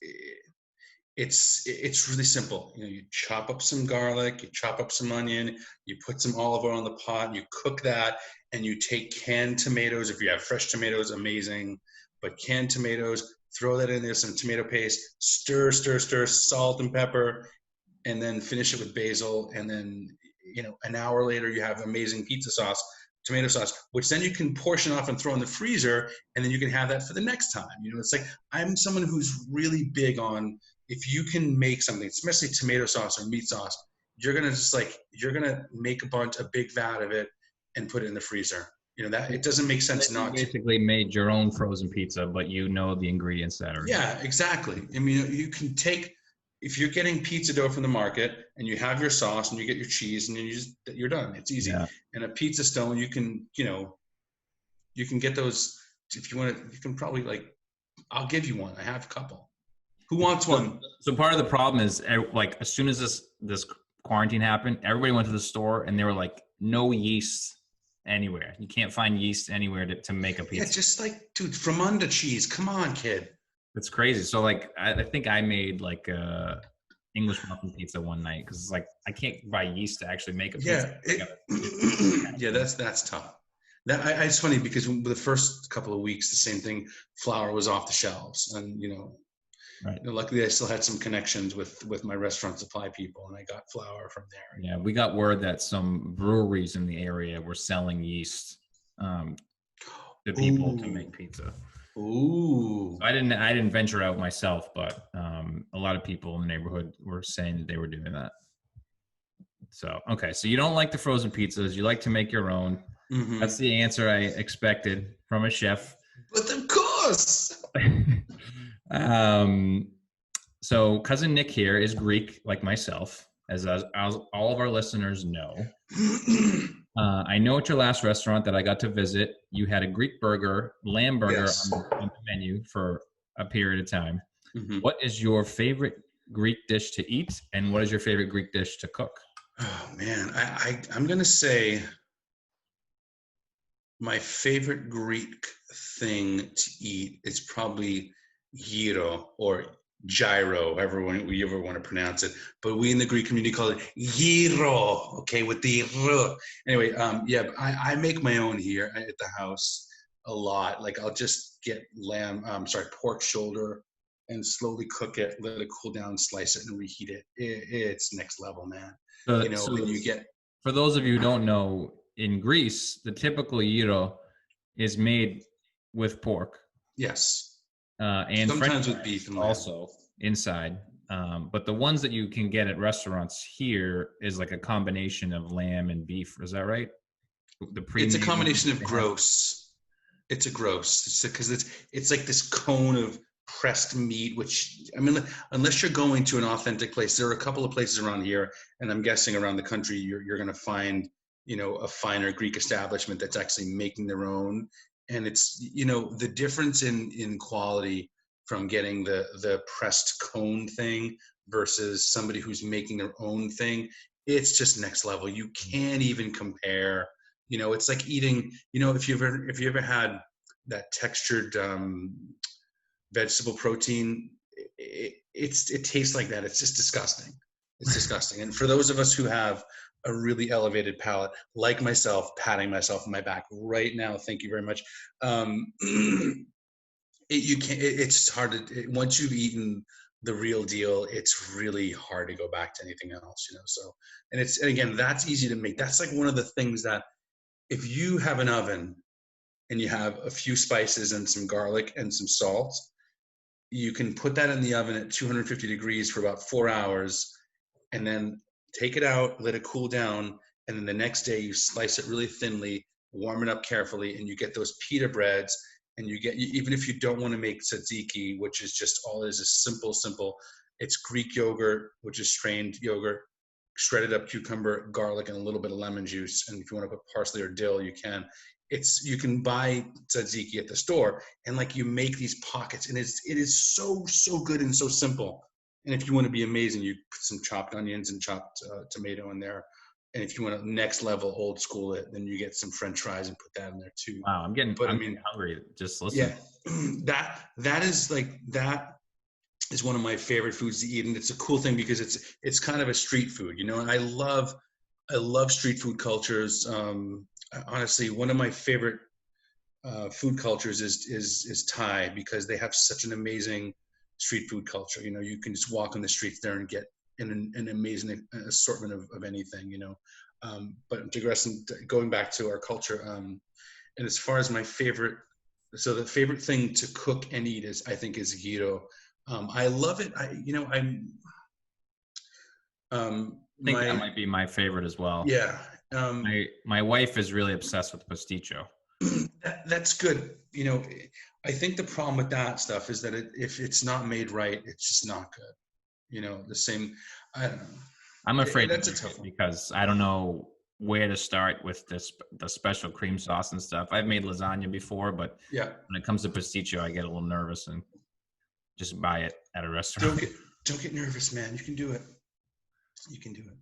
really simple. You chop up some garlic, you chop up some onion, you put some olive oil on the pot, and you cook that, and you take canned tomatoes. If you have fresh tomatoes, amazing, but canned tomatoes, throw that in there, some tomato paste, stir, salt and pepper, and then finish it with basil, and then an hour later you have amazing pizza sauce, tomato sauce, which then you can portion off and throw in the freezer, and then you can have that for the next time. It's like, I'm someone who's really big on, if you can make something, especially tomato sauce or meat sauce, you're gonna make a big vat of it and put it in the freezer. That it doesn't make sense not to. Basically made your own frozen pizza, but the ingredients that are. Yeah, exactly. I mean, you can take, if you're getting pizza dough from the market and you have your sauce and you get your cheese and you're done. It's easy. Yeah. And a pizza stone, you can get those. If you want to, you can probably I'll give you one. I have a couple. Who wants one? So part of the problem is, like, as soon as this quarantine happened, everybody went to the store and they were like, no yeast anywhere. You can't find yeast anywhere to make a pizza. Yeah, just like, dude, from under cheese. Come on, kid. It's crazy. So I think I made English muffin pizza one night, because it's like I can't buy yeast to actually make a pizza. Yeah, yeah, that's tough. It's funny because the first couple of weeks, the same thing, flour was off the shelves, and Right. luckily I still had some connections with my restaurant supply people, and I got flour from there. Yeah, we got word that some breweries in the area were selling yeast to people to make pizza. Ooh. So I didn't venture out myself, but a lot of people in the neighborhood were saying that they were doing that. So okay, so you don't like the frozen pizzas, you like to make your own. That's the answer I expected from a chef. But of course. um, so cousin Nick here is Greek, like myself, as all of our listeners know. I know at your last restaurant that I got to visit, you had a Greek burger, lamb burger Yes. on the menu for a period of time. Mm-hmm. What is your favorite Greek dish to eat, and what is your favorite Greek dish to cook? Oh man, I'm gonna say my favorite Greek thing to eat is probably gyro or gyro, however you ever want to pronounce it. But we in the Greek community call it gyro, okay, with the r. Anyway, yeah, I make my own here at the house a lot. Like I'll just get pork shoulder and slowly cook it, let it cool down, slice it, and reheat it. It's next level, man. So Then you get for those of you who don't know, in Greece, the typical gyro is made with pork. yes. And Sometimes French with beef and also inside. But the ones that you can get at restaurants here is like a combination of lamb and beef. Is that right? It's a combination of gross. It's a gross. Because it's like this cone of pressed meat, which I mean, unless you're going to an authentic place, there are a couple of places around here, and I'm guessing around the country, you're going to find a finer Greek establishment that's actually making their own, and it's the difference in quality from getting the pressed cone thing versus somebody who's making their own thing. It's just next level. You can't even compare. It's like eating. If you ever had that textured vegetable protein, it tastes like that. It's just disgusting. It's disgusting. And for those of us who have a really elevated palate, like myself, patting myself on my back right now, thank you very much. It's hard to, once you've eaten the real deal, it's really hard to go back to anything else. So, and again, that's easy to make. That's like one of the things that if you have an oven and you have a few spices and some garlic and some salt, you can put that in the oven at 250 degrees for about 4 hours, and then take it out, let it cool down, and then the next day you slice it really thinly, warm it up carefully, and you get those pita breads. And you get, even if you don't want to make tzatziki, which is just all it is simple. It's Greek yogurt, which is strained yogurt, shredded up cucumber, garlic, and a little bit of lemon juice. And if you want to put parsley or dill, you can. You can buy tzatziki at the store, and like you make these pockets, and it is so good and so simple. And if you want to be amazing, you put some chopped onions and chopped tomato in there. And if you want to next level old school it, then you get some French fries and put that in there too. Wow, I'm getting hungry just listening. Yeah, that is one of my favorite foods to eat, and it's a cool thing because it's kind of a street food, and I love street food cultures. Honestly, one of my favorite food cultures is Thai, because they have such an amazing street food culture. You can just walk on the streets there and get an amazing assortment of anything. But digressing, going back to our culture, and as far as my favorite, so the favorite thing to cook and eat is gyro. I love it. I think that might be my favorite as well. Yeah. My wife is really obsessed with pasticcio. That's good. I think the problem with that stuff is that if it's not made right, it's just not good. The same. I don't know. I'm afraid that's a tough one, because I don't know where to start with the special cream sauce and stuff. I've made lasagna before, but yeah, when it comes to pasticcio, I get a little nervous and just buy it at a restaurant. Don't get nervous, man. You can do it. You can do it.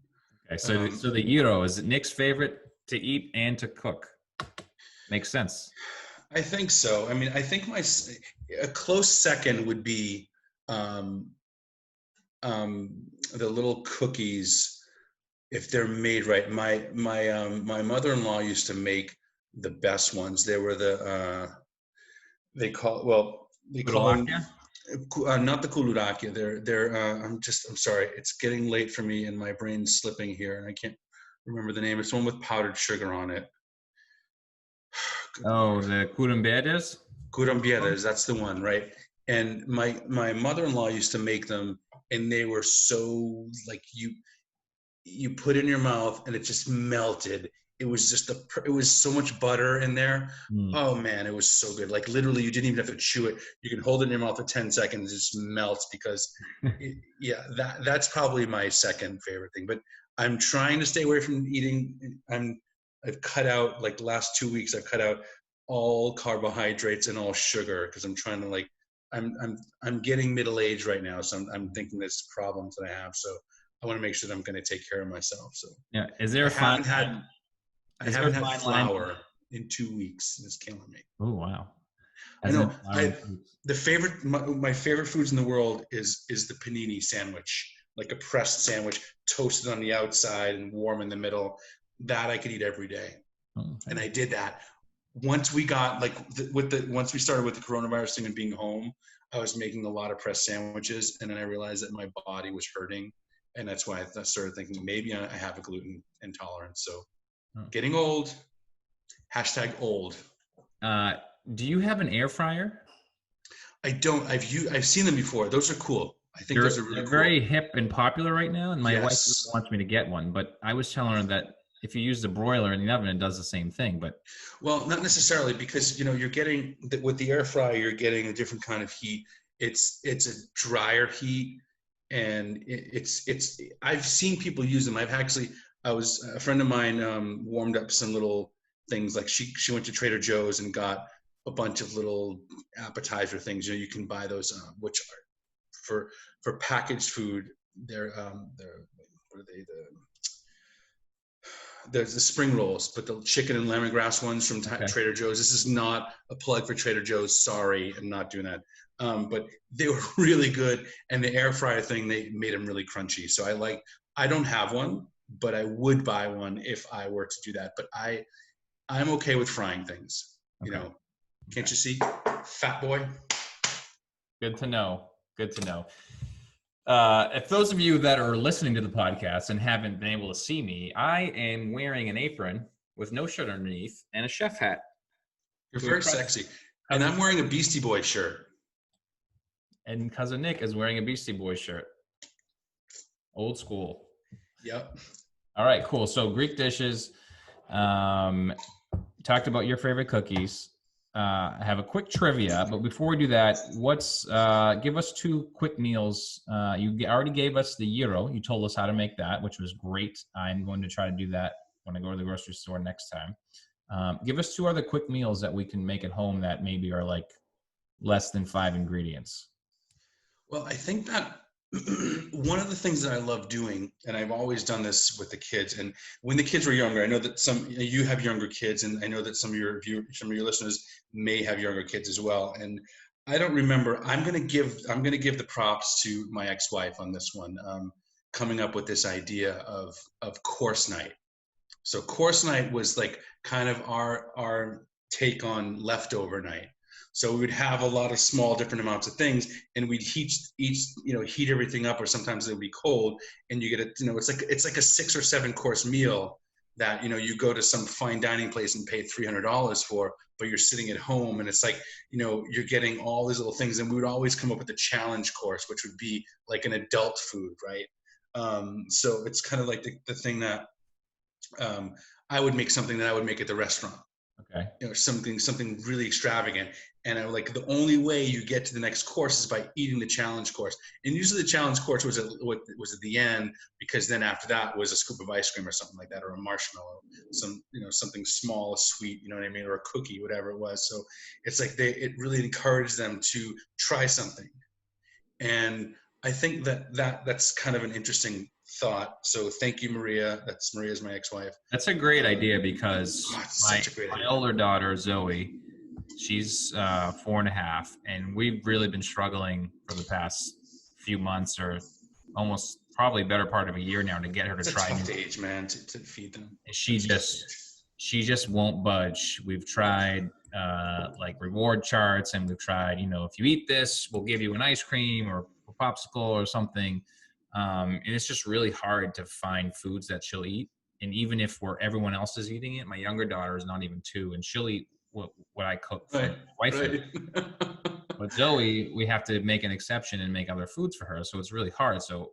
Okay, so the gyro is Nick's favorite to eat and to cook. Makes sense. I think so. I mean, I think a close second would be the little cookies, if they're made right. My mother-in-law used to make the best ones. They were they call them Kudalakia? not the kulurakia. They're I'm sorry. It's getting late for me and my brain's slipping here and I can't remember the name. It's one with powdered sugar on it. Good Oh, Lord. the curumberas? Curambieras, that's the one, right? And my mother-in-law used to make them, and they were so like you put it in your mouth and it just melted. It was just it was so much butter in there. Mm. Oh man, it was so good. Like literally, you didn't even have to chew it. You can hold it in your mouth for 10 seconds, it just melts because, yeah, that's probably my second favorite thing. But I'm trying to stay away from eating. I've cut out like the last 2 weeks. I've cut out all carbohydrates and all sugar because I'm trying to like I'm getting middle age right now, so I'm thinking there's problems that I have. So I want to make sure that I'm going to take care of myself. So Yeah. Is there I a fine haven't had I is there a haven't had fine line? flour in 2 weeks, and it's killing me. Oh wow. I Hasn't know. been flour in foods. My favorite foods in the world is the panini sandwich, like a pressed sandwich, toasted on the outside and warm in the middle. That I could eat every day, Oh, okay. and I did that. Once we got like once we started with the coronavirus thing and being home, I was making a lot of pressed sandwiches, and then I realized that my body was hurting, and that's why I started thinking maybe I have a gluten intolerance. So, Oh. getting old. Hashtag old. Do you have an air fryer? I don't. I've seen them before. Those are cool. I think those are really They're cool. very hip and popular right now, and my wife Yes. wants me to get one. But I was telling her that if you use the broiler in the oven, it does the same thing. But Well, not necessarily because you're getting with the air fryer, you're getting a different kind of heat. It's a drier heat, and it's. I've seen people use them. I was a friend of mine warmed up some little things like she went to Trader Joe's and got a bunch of little appetizer things. You can buy those, which are for packaged food. They're what are they there's the spring rolls, but the chicken and lemongrass ones from Trader Joe's. This is not a plug for Trader Joe's. Sorry, I'm not doing that. But they were really good, and the air fryer thing, they made them really crunchy. So I don't have one, but I would buy one if I were to do that. But I'm okay with frying things. Okay. Can't you see, fat boy? Good to know. Good to know. If those of you that are listening to the podcast and haven't been able to see me, I am wearing an apron with no shirt underneath and a chef hat. You're very sexy. And I'm wearing a Beastie Boy shirt. And Cousin Nick is wearing a Beastie Boy shirt. Old school. Yep. All right, cool. So Greek dishes. Talked about your favorite cookies. I have a quick trivia, but before we do that, give us two quick meals. You already gave us the gyro. You told us how to make that, which was great. I'm going to try to do that when I go to the grocery store next time. Give us two other quick meals that we can make at home that maybe are like less than 5 ingredients. Well, I think that one of the things that I love doing, and I've always done this with the kids, and when the kids were younger, I know that you have younger kids, and I know that some of your listeners may have younger kids as well. And I don't remember. I'm gonna give the props to my ex-wife on this one, coming up with this idea of course night. So course night was like kind of our take on leftover night. So we would have a lot of small different amounts of things, and we'd heat everything up, or sometimes it would be cold, and you get it's like a 6 or 7 course meal that you go to some fine dining place and pay $300 for, but you're sitting at home, and it's like you're getting all these little things. And we would always come up with a challenge course, which would be like an adult food, right? So it's kind of like the thing that I would make something that I would make at the restaurant. Okay. Something really extravagant. And I the only way you get to the next course is by eating the challenge course. And usually the challenge course was at the end, because then after that was a scoop of ice cream or something like that, or a marshmallow, something small, sweet, you know what I mean, or a cookie, whatever it was. So it's like it really encouraged them to try something. And I think that's kind of an interesting thought. So thank you, Maria. Maria's my ex-wife. That's a great idea, because my older daughter, Zoe, she's 4.5, and we've really been struggling for the past few months, or almost probably better part of a year now, to get her to try. It's a tough age, man, to feed them. She she just won't budge. We've tried like reward charts, and we've tried, if you eat this, we'll give you an ice cream or a popsicle or something. And it's just really hard to find foods that she'll eat. And even if everyone else is eating it, my younger daughter is not even 2, and she'll eat what I cook for Right, my wife. right. But Zoe, we have to make an exception and make other foods for her. So it's really hard. So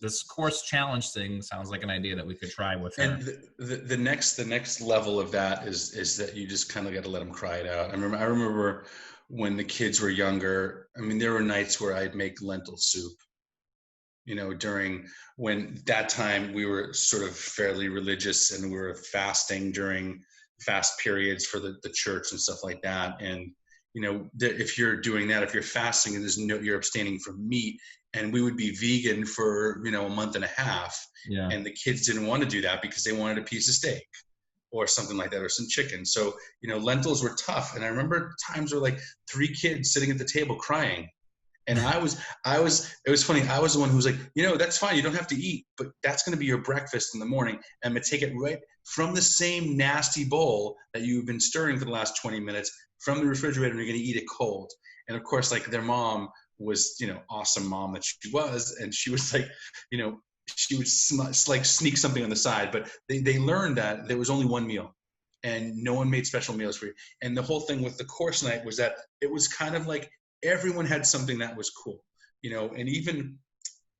this course challenge thing sounds like an idea that we could try with her. And the next level of that is that you just kind of got to let them cry it out. I remember when the kids were younger. I mean, there were nights where I'd make lentil soup. During when that time we were sort of fairly religious, and we were fasting during fast periods for the church and stuff like that. And if you're doing that, if you're fasting and you're abstaining from meat, and we would be vegan for a month and a half, Yeah. and the kids didn't want to do that because they wanted a piece of steak or something like that, or some chicken. So lentils were tough, and I remember times where like 3 kids sitting at the table crying. And it was funny. I was the one who was like, that's fine. You don't have to eat, but that's going to be your breakfast in the morning. And I'm going to take it right from the same nasty bowl that you've been stirring for the last 20 minutes from the refrigerator, and you're going to eat it cold. And of course, like their mom was, awesome mom that she was. And she was like, she would like sneak something on the side, but they learned that there was only one meal, and no one made special meals for you. And the whole thing with the course night was that it was kind of like, everyone had something that was cool, and even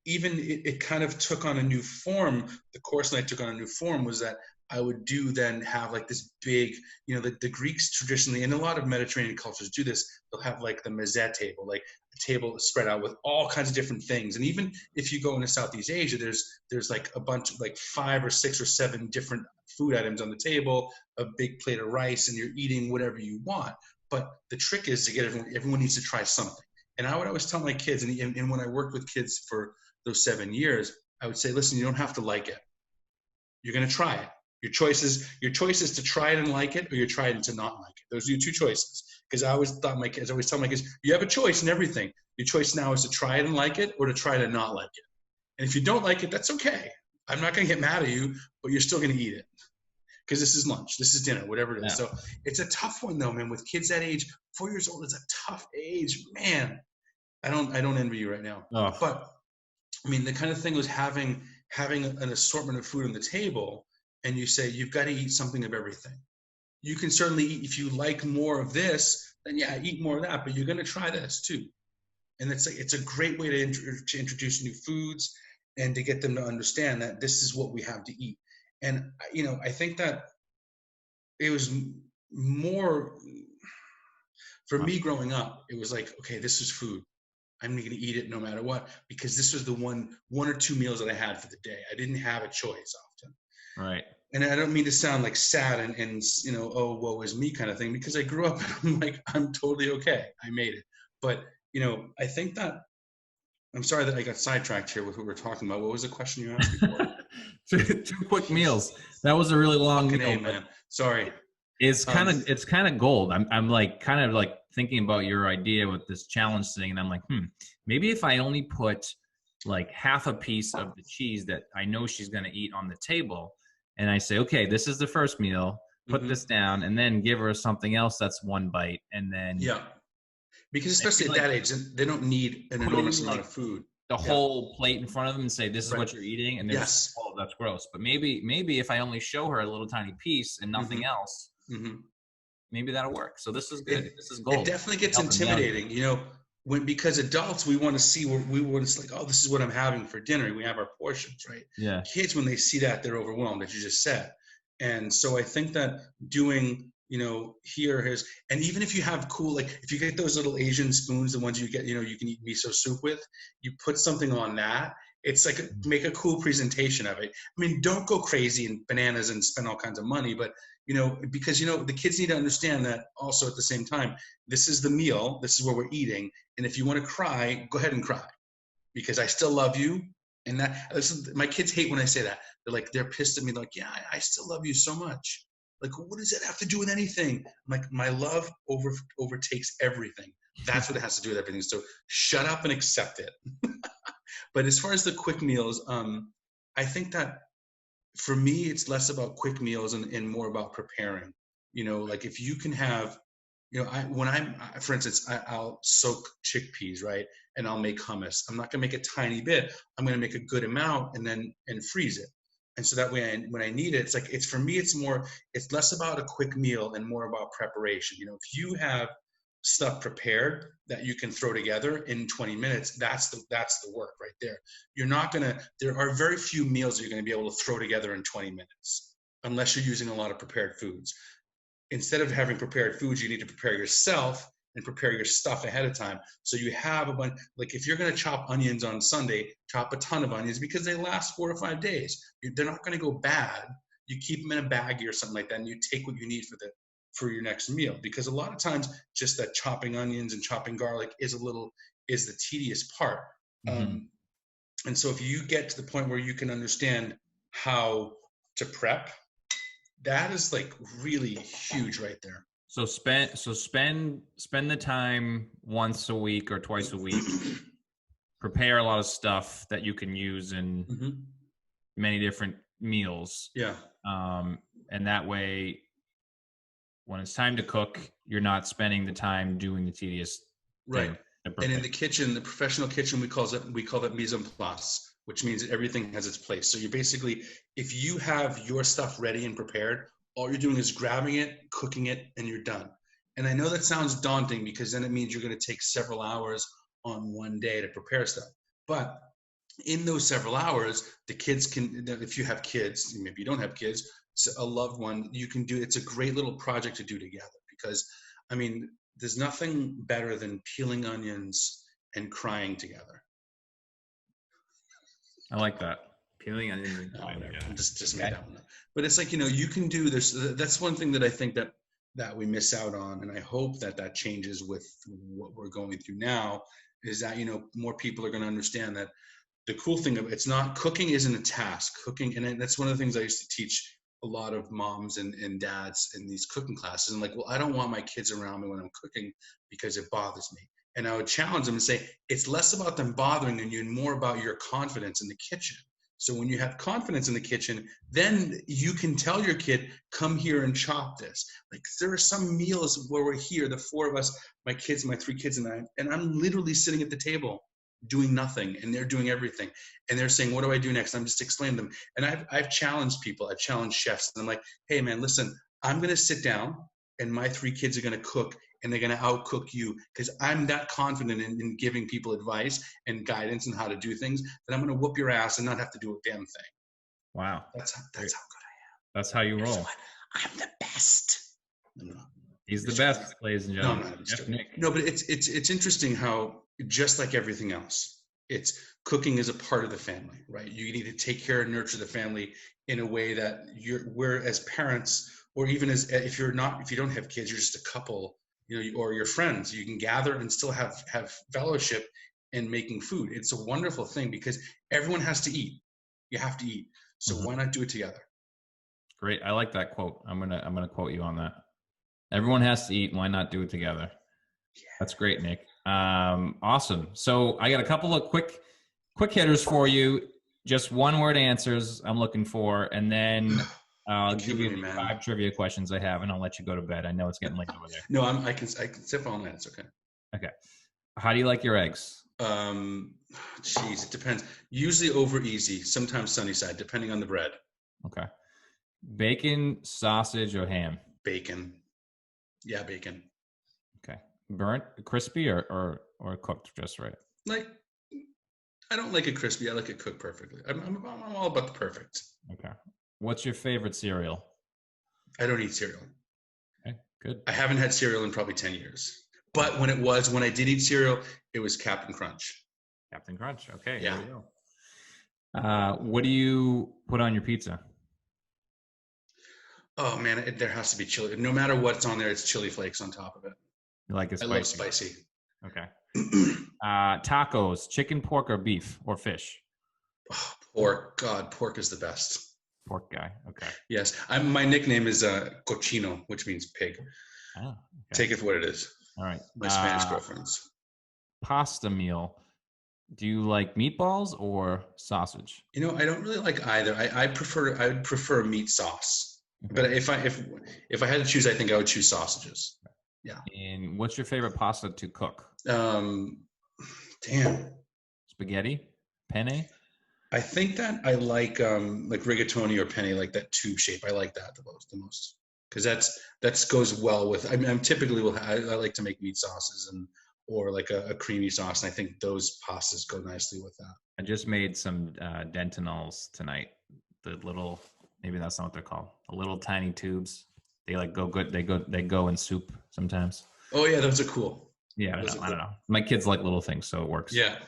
it kind of took on a new form. The course night took on a new form, was that I would then have like this big, the Greeks traditionally, and a lot of Mediterranean cultures do this, they'll have like the mezze table, like a table spread out with all kinds of different things. And even if you go into Southeast Asia, there's like a bunch of like 5 or 6 or 7 different food items on the table, a big plate of rice, and you're eating whatever you want. But the trick is to get everyone needs to try something. And I would always tell my kids, and when I worked with kids for those 7 years, I would say, listen, you don't have to like it. You're going to try it. Your choice is to try it and like it, or you try it and to not like it. Those are your 2 choices. Because I always tell my kids, you have a choice in everything. Your choice now is to try it and like it, or to try it and not like it. And if you don't like it, that's okay. I'm not going to get mad at you, but you're still going to eat it. Because this is lunch, this is dinner, whatever it is. Yeah. So it's a tough one though, man. With kids that age, 4 years old is a tough age, man. I don't envy you right now. Oh. But I mean, the kind of thing was having an assortment of food on the table, and you say you've got to eat something of everything. You can certainly eat, if you like more of this, then yeah, eat more of that. But you're going to try this too, and it's a great way to introduce new foods and to get them to understand that this is what we have to eat. And, I think that it was more, for me growing up, it was like, okay, this is food. I'm going to eat it no matter what, because this was the one or 2 meals that I had for the day. I didn't have a choice often. Right. And I don't mean to sound like sad and oh, woe is me kind of thing, because I grew up and I'm like, I'm totally okay. I made it. But, I think that, I'm sorry that I got sidetracked here with what we're talking about. What was the question you asked before? 2 quick meals. That was a really long meal, man. Sorry. It's kind of gold. I'm like kind of like thinking about your idea with this challenge thing, and I'm like, maybe if I only put like half a piece of the cheese that I know she's going to eat on the table, and I say, okay, this is the first meal, put this down, and then give her something else that's 1 bite, and then because especially at that age, they don't need an enormous amount of food. The whole plate in front of them and say, this is what you're eating. And there's, oh, that's gross. But maybe if I only show her a little tiny piece and nothing else, maybe that'll work. So this is good. This is gold. It definitely gets intimidating, because adults, we want to see what we want to like, oh, this is what I'm having for dinner. We have our portions, right? Yeah. Kids, when they see that, they're overwhelmed, as you just said. And so I think that doing, here's, and even if you have cool, like if you get those little Asian spoons, the ones you get, you can eat miso soup with, you put something on that. It's like, make a cool presentation of it. I mean, don't go crazy and bananas and spend all kinds of money, but, because, the kids need to understand that also at the same time, this is the meal, this is what we're eating. And if you want to cry, go ahead and cry, because I still love you. And my kids hate when I say that. They're pissed at me. Like, yeah, I still love you so much. Like, what does that have to do with anything? I'm like, my love overtakes everything. That's what it has to do with everything. So shut up and accept it. But as far as the quick meals, I think that for me, it's less about quick meals and more about preparing. Like if you can have, for instance, I'll soak chickpeas, right? And I'll make hummus. I'm not going to make a tiny bit. I'm going to make a good amount and freeze it. And so that way, when I need it, it's for me, it's less about a quick meal and more about preparation. If you have stuff prepared that you can throw together in 20 minutes, that's the work right there. There are very few meals that you're going to be able to throw together in 20 minutes unless you're using a lot of prepared foods. Instead of having prepared foods, you need to prepare yourself and prepare your stuff ahead of time. So you have a bunch, like if you're going to chop onions on Sunday, chop a ton of onions because they last 4 to 5 days. They're not going to go bad. You keep them in a baggie or something like that, and you take what you need for your next meal. Because a lot of times, just that chopping onions and chopping garlic is the tedious part. Mm-hmm. And so if you get to the point where you can understand how to prep, that is like really huge right there. So spend the time once a week or twice a week. Prepare a lot of stuff that you can use in many different meals. Yeah. And that way, when it's time to cook, you're not spending the time doing the tedious right. And in the kitchen, the professional kitchen, we call that mise en place, which means that everything has its place. So you're basically, if you have your stuff ready and prepared, all you're doing is grabbing it, cooking it, and you're done. And I know that sounds daunting because then it means you're going to take several hours on one day to prepare stuff. But in those several hours, the kids can, if you have kids, maybe you don't have kids, a loved one, you can do, it's a great little project to do together because, I mean, there's nothing better than peeling onions and crying together. I like that. Peeling onions and crying together. Just made that one up. But it's like, you can do this. That's one thing that I think that we miss out on. And I hope that changes with what we're going through now is that, more people are going to understand that the cool thing of it's not, cooking isn't a task. Cooking, and that's one of the things I used to teach a lot of moms and dads in these cooking classes. And like, well, I don't want my kids around me when I'm cooking because it bothers me. And I would challenge them and say, it's less about them bothering you and more about your confidence in the kitchen. So when you have confidence in the kitchen, then you can tell your kid, come here and chop this. Like there are some meals where we're here, the four of us, my kids, my 3 kids and I, and I'm literally sitting at the table doing nothing and they're doing everything. And they're saying, what do I do next? I'm just explaining them. And I've challenged people, I've challenged chefs. And I'm like, hey man, listen, I'm going to sit down and my 3 kids are going to cook and they're going to outcook you because I'm that confident in giving people advice and guidance on how to do things that I'm going to whoop your ass and not have to do a damn thing. Wow. That's how good I am. That's how you roll. I'm the best. He's the best, ladies and gentlemen. No, but it's interesting how just like everything else, it's cooking is a part of the family, right? You need to take care and nurture the family in a way that we're as parents, or even as if you don't have kids, you're just a couple, or your friends, you can gather and still have fellowship in making food. It's a wonderful thing because everyone has to eat. You have to eat. So why not do it together? Great. I like that quote. I'm gonna quote you on that. Everyone has to eat. Why not do it together? Yeah. That's great, Nick. Awesome. So I got a couple of quick hitters for you. Just 1-word answers I'm looking for, and then I'll give you 5 trivia questions I have, and I'll let you go to bed. I know it's getting late over there. No, I can sip on that. It's okay. Okay. How do you like your eggs? It depends. Usually over easy, sometimes sunny side, depending on the bread. Okay. Bacon, sausage, or ham? Bacon. Yeah, bacon. Okay. Burnt, crispy, or cooked just right? Like, I don't like it crispy. I like it cooked perfectly. I'm all about the perfect. Okay. What's your favorite cereal? I don't eat cereal. Okay, good. I haven't had cereal in probably 10 years. But when I did eat cereal, it was Captain Crunch. Captain Crunch. Okay. Yeah. There we go. What do you put on your pizza? Oh man, there has to be chili. No matter what's on there, it's chili flakes on top of it. You like it spicy? I love spicy. Okay. Tacos, chicken, pork, or beef, or fish? Oh, pork. God, pork is the best. Pork guy. Okay. Yes. My nickname is cochino, which means pig. Oh, okay. Take it for what it is. All right. My Spanish girlfriends. Pasta meal, Do you like meatballs or sausage? You know, I don't really like either. I would prefer meat sauce. Okay. But if I had to choose, I think I would choose sausages. Yeah. And what's your favorite pasta to cook? Um, damn. Spaghetti, penne. I think that I like rigatoni or penne, like that tube shape. I like that the most because that's goes well with. I mean, I'm typically I like to make meat sauces and or like a creamy sauce, and I think those pastas go nicely with that. I just made some dentinols tonight. The little, maybe that's not what they're called. The little tiny tubes. They like go good. They go in soup sometimes. Oh yeah, those are cool. Yeah, I don't know. My kids like little things, so it works. Yeah.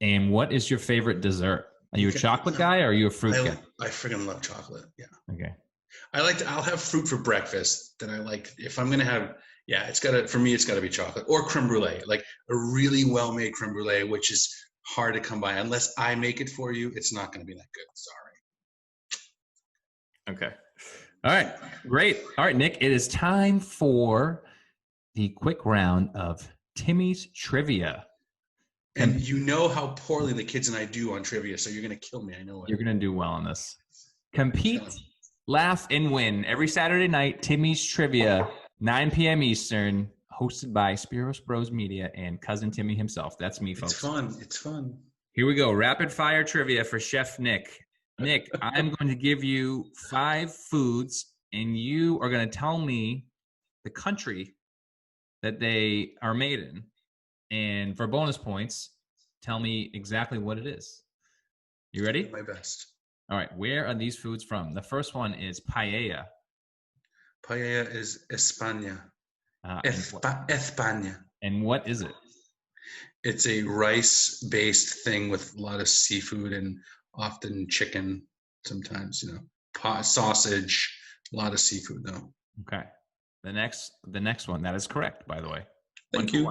And what is your favorite dessert? Are you a chocolate guy or are you a fruit guy? I freaking love chocolate. Yeah. Okay. I'll have fruit for breakfast. Then I like, if I'm going to have, yeah, for me, it's got to be chocolate or creme brulee, like a really well-made creme brulee, which is hard to come by. Unless I make it for you, it's not going to be that good. Sorry. Okay. All right. Great. All right, Nick, it is time for the quick round of Timmy's Trivia. And you know how poorly the kids and I do on trivia, so you're going to kill me. I know it. You're going to do well on this. Compete, laugh, and win every Saturday night. Timmy's Trivia, 9 p.m. Eastern, hosted by Speros Bros Media and Cousin Timmy himself. That's me, folks. It's fun. It's fun. Here we go. Rapid fire trivia for Chef Nick. Nick, I'm going to give you 5 foods, and you are going to tell me the country that they are made in. And for bonus points, tell me exactly what it is. You ready? My best. All right. Where are these foods from? The first one is paella. Paella is España. España. And what is it? It's a rice-based thing with a lot of seafood and often chicken. Sometimes, sausage. A lot of seafood, though. Okay. The next one. That is correct, by the way. Thank you.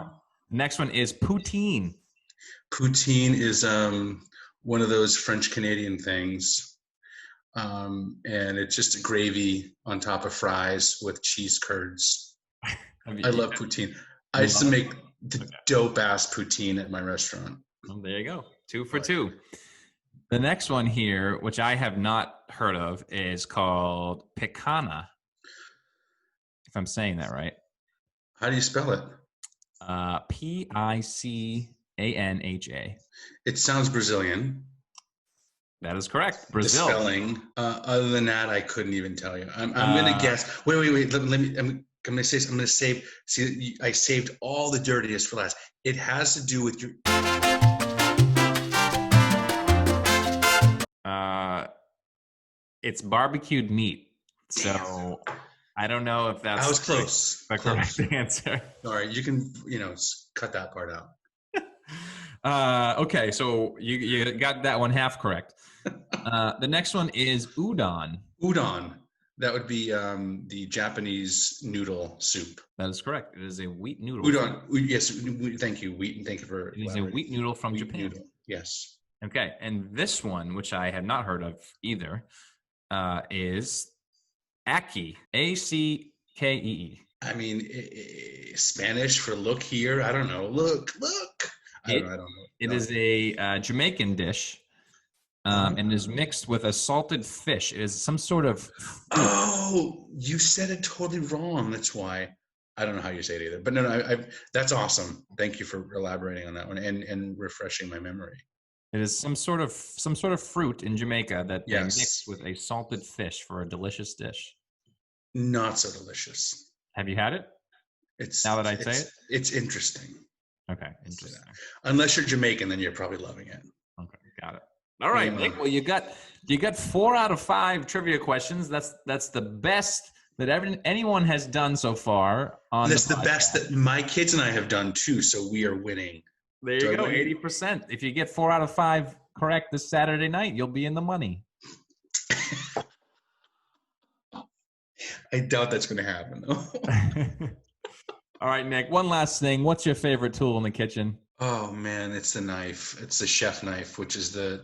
Next one is poutine. Poutine is one of those French Canadian things, and it's just a gravy on top of fries with cheese curds. I love poutine. I used to make the dope ass poutine at my restaurant. Well, there you go. 2 for 2. The next one here, which I have not heard of, is called picanha. If I'm saying that right. How do you spell it? Picanha. It sounds Brazilian. That is correct. Brazil. The spelling. Other than that, I couldn't even tell you. I'm gonna guess. Wait. Let me. I'm gonna save. See, I saved all the dirtiest for last. It has to do with your. It's barbecued meat. So I don't know if that's. I was close. The correct answer. Sorry, you can cut that part out. Okay, so you got that one half correct. The next one is udon. Udon. That would be the Japanese noodle soup. That is correct. It is a wheat noodle. Udon. Yes, thank you. Wheat, and thank you for. It is a wheat noodle from Japan. Noodle. Yes. Okay, and this one, which I had not heard of either, is Aki. Ackee. I mean, Spanish for look here. I don't know. Look. I don't know. It is a Jamaican dish, and it is mixed with a salted fish. It is some sort of. Oh, you said it totally wrong. That's why. I don't know how you say it either. But no, that's awesome. Thank you for elaborating on that one and refreshing my memory. It is some sort of fruit in Jamaica that they Yes. mix with a salted fish for a delicious dish. Not so delicious. Have you had it? Now that I say it? It's interesting. Okay, interesting. Unless you're Jamaican, then you're probably loving it. Okay, got it. All right, Nick. Well, you got 4 out of 5 trivia questions. That's the best that anyone has done so far on. That's the best that my kids and I have done too. So we are winning. There you go, 80%. If you get 4 out of 5 correct this Saturday night, you'll be in the money. I doubt that's going to happen, though. All right, Nick. One last thing. What's your favorite tool in the kitchen? Oh man, it's the knife. It's the chef knife, which is the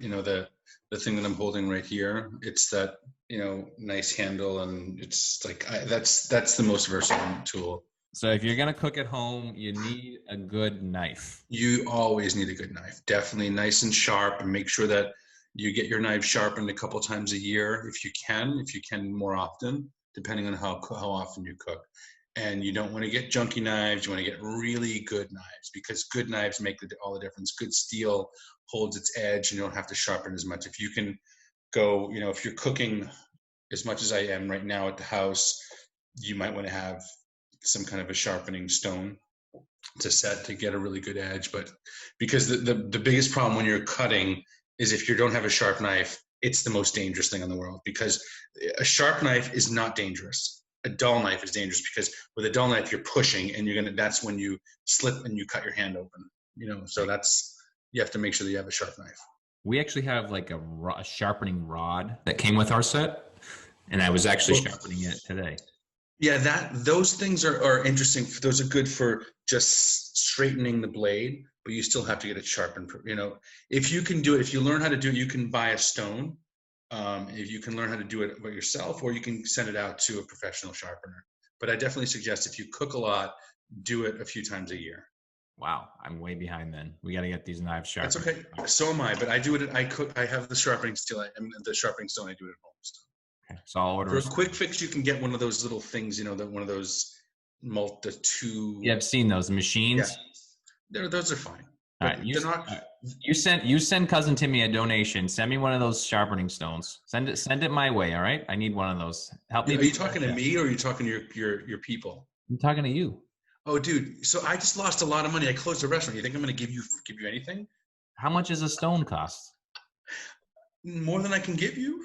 thing that I'm holding right here. It's that nice handle, and it's like that's the most versatile tool. So if you're going to cook at home, you need a good knife. You always need a good knife. Definitely nice and sharp, and make sure that you get your knife sharpened a couple times a year if you can more often, depending on how often you cook. And you don't want to get junky knives. You want to get really good knives, because good knives make all the difference. Good steel holds its edge, and you don't have to sharpen as much. If you can go, if you're cooking as much as I am right now at the house, you might want to have some kind of a sharpening stone to get a really good edge. But because the biggest problem when you're cutting is if you don't have a sharp knife, it's the most dangerous thing in the world, because a sharp knife is not dangerous. A dull knife is dangerous, because with a dull knife you're pushing, and that's when you slip and you cut your hand open. So you have to make sure that you have a sharp knife. We actually have like a sharpening rod that came with our set, and I was actually sharpening it today. Yeah, those things are interesting. Those are good for just straightening the blade, but you still have to get it sharpened. If you can do it, if you learn how to do it, you can buy a stone. If you can learn how to do it by yourself, or you can send it out to a professional sharpener. But I definitely suggest, if you cook a lot, do it a few times a year. Wow, I'm way behind then. We got to get these knives sharp. That's okay. So am I, but I do it. I cook. I have the sharpening steel. The sharpening stone. I do it at home. So. Okay, so I'll order. For a quick fix, you can get one of those little things. One of those multi-two. Yeah, I've seen those machines. Yeah, those are fine. All right, you send Cousin Timmy a donation. Send me one of those sharpening stones. Send it my way. All right, I need one of those. Help me. Are you talking to me, or are you talking to your people? I'm talking to you. Oh, dude. So I just lost a lot of money. I closed the restaurant. You think I'm going to give you anything? How much does a stone cost? More than I can give you.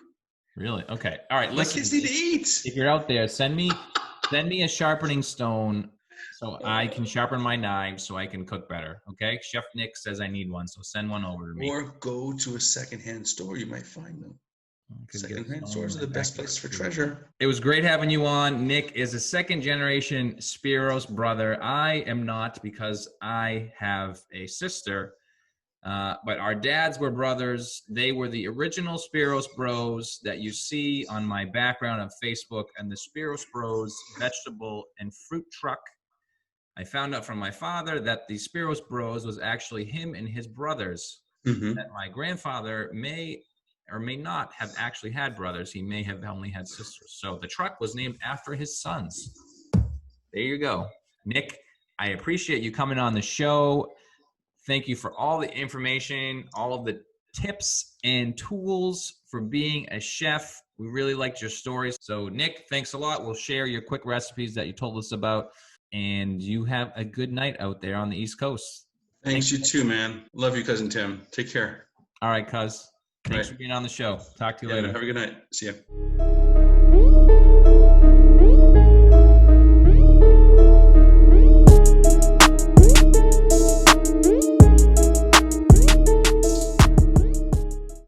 Really? Okay. All right. My kids need to eat. If you're out there, send me a sharpening stone so I can sharpen my knives so I can cook better. Okay. Chef Nick says I need one, so send one over to me. Or go to a secondhand store. You might find them. Secondhand stores are the best place for treasure. It was great having you on. Nick is a second-generation Speros brother. I am not, because I have a sister. But our dads were brothers. They were the original Speros Bros that you see on my background on Facebook, and the Speros Bros vegetable and fruit truck. I found out from my father that the Speros Bros was actually him and his brothers. Mm-hmm. That my grandfather may or may not have actually had brothers. He may have only had sisters. So the truck was named after his sons. There you go. Nick, I appreciate you coming on the show. Thank you for all the information, all of the tips and tools for being a chef. We really liked your stories. So Nick, thanks a lot. We'll share your quick recipes that you told us about. And you have a good night out there on the East Coast. Thanks, you too, man. Love you, Cousin Tim. Take care. All right, cuz. Thanks for being on the show. Talk to you later. Have a good night. See ya.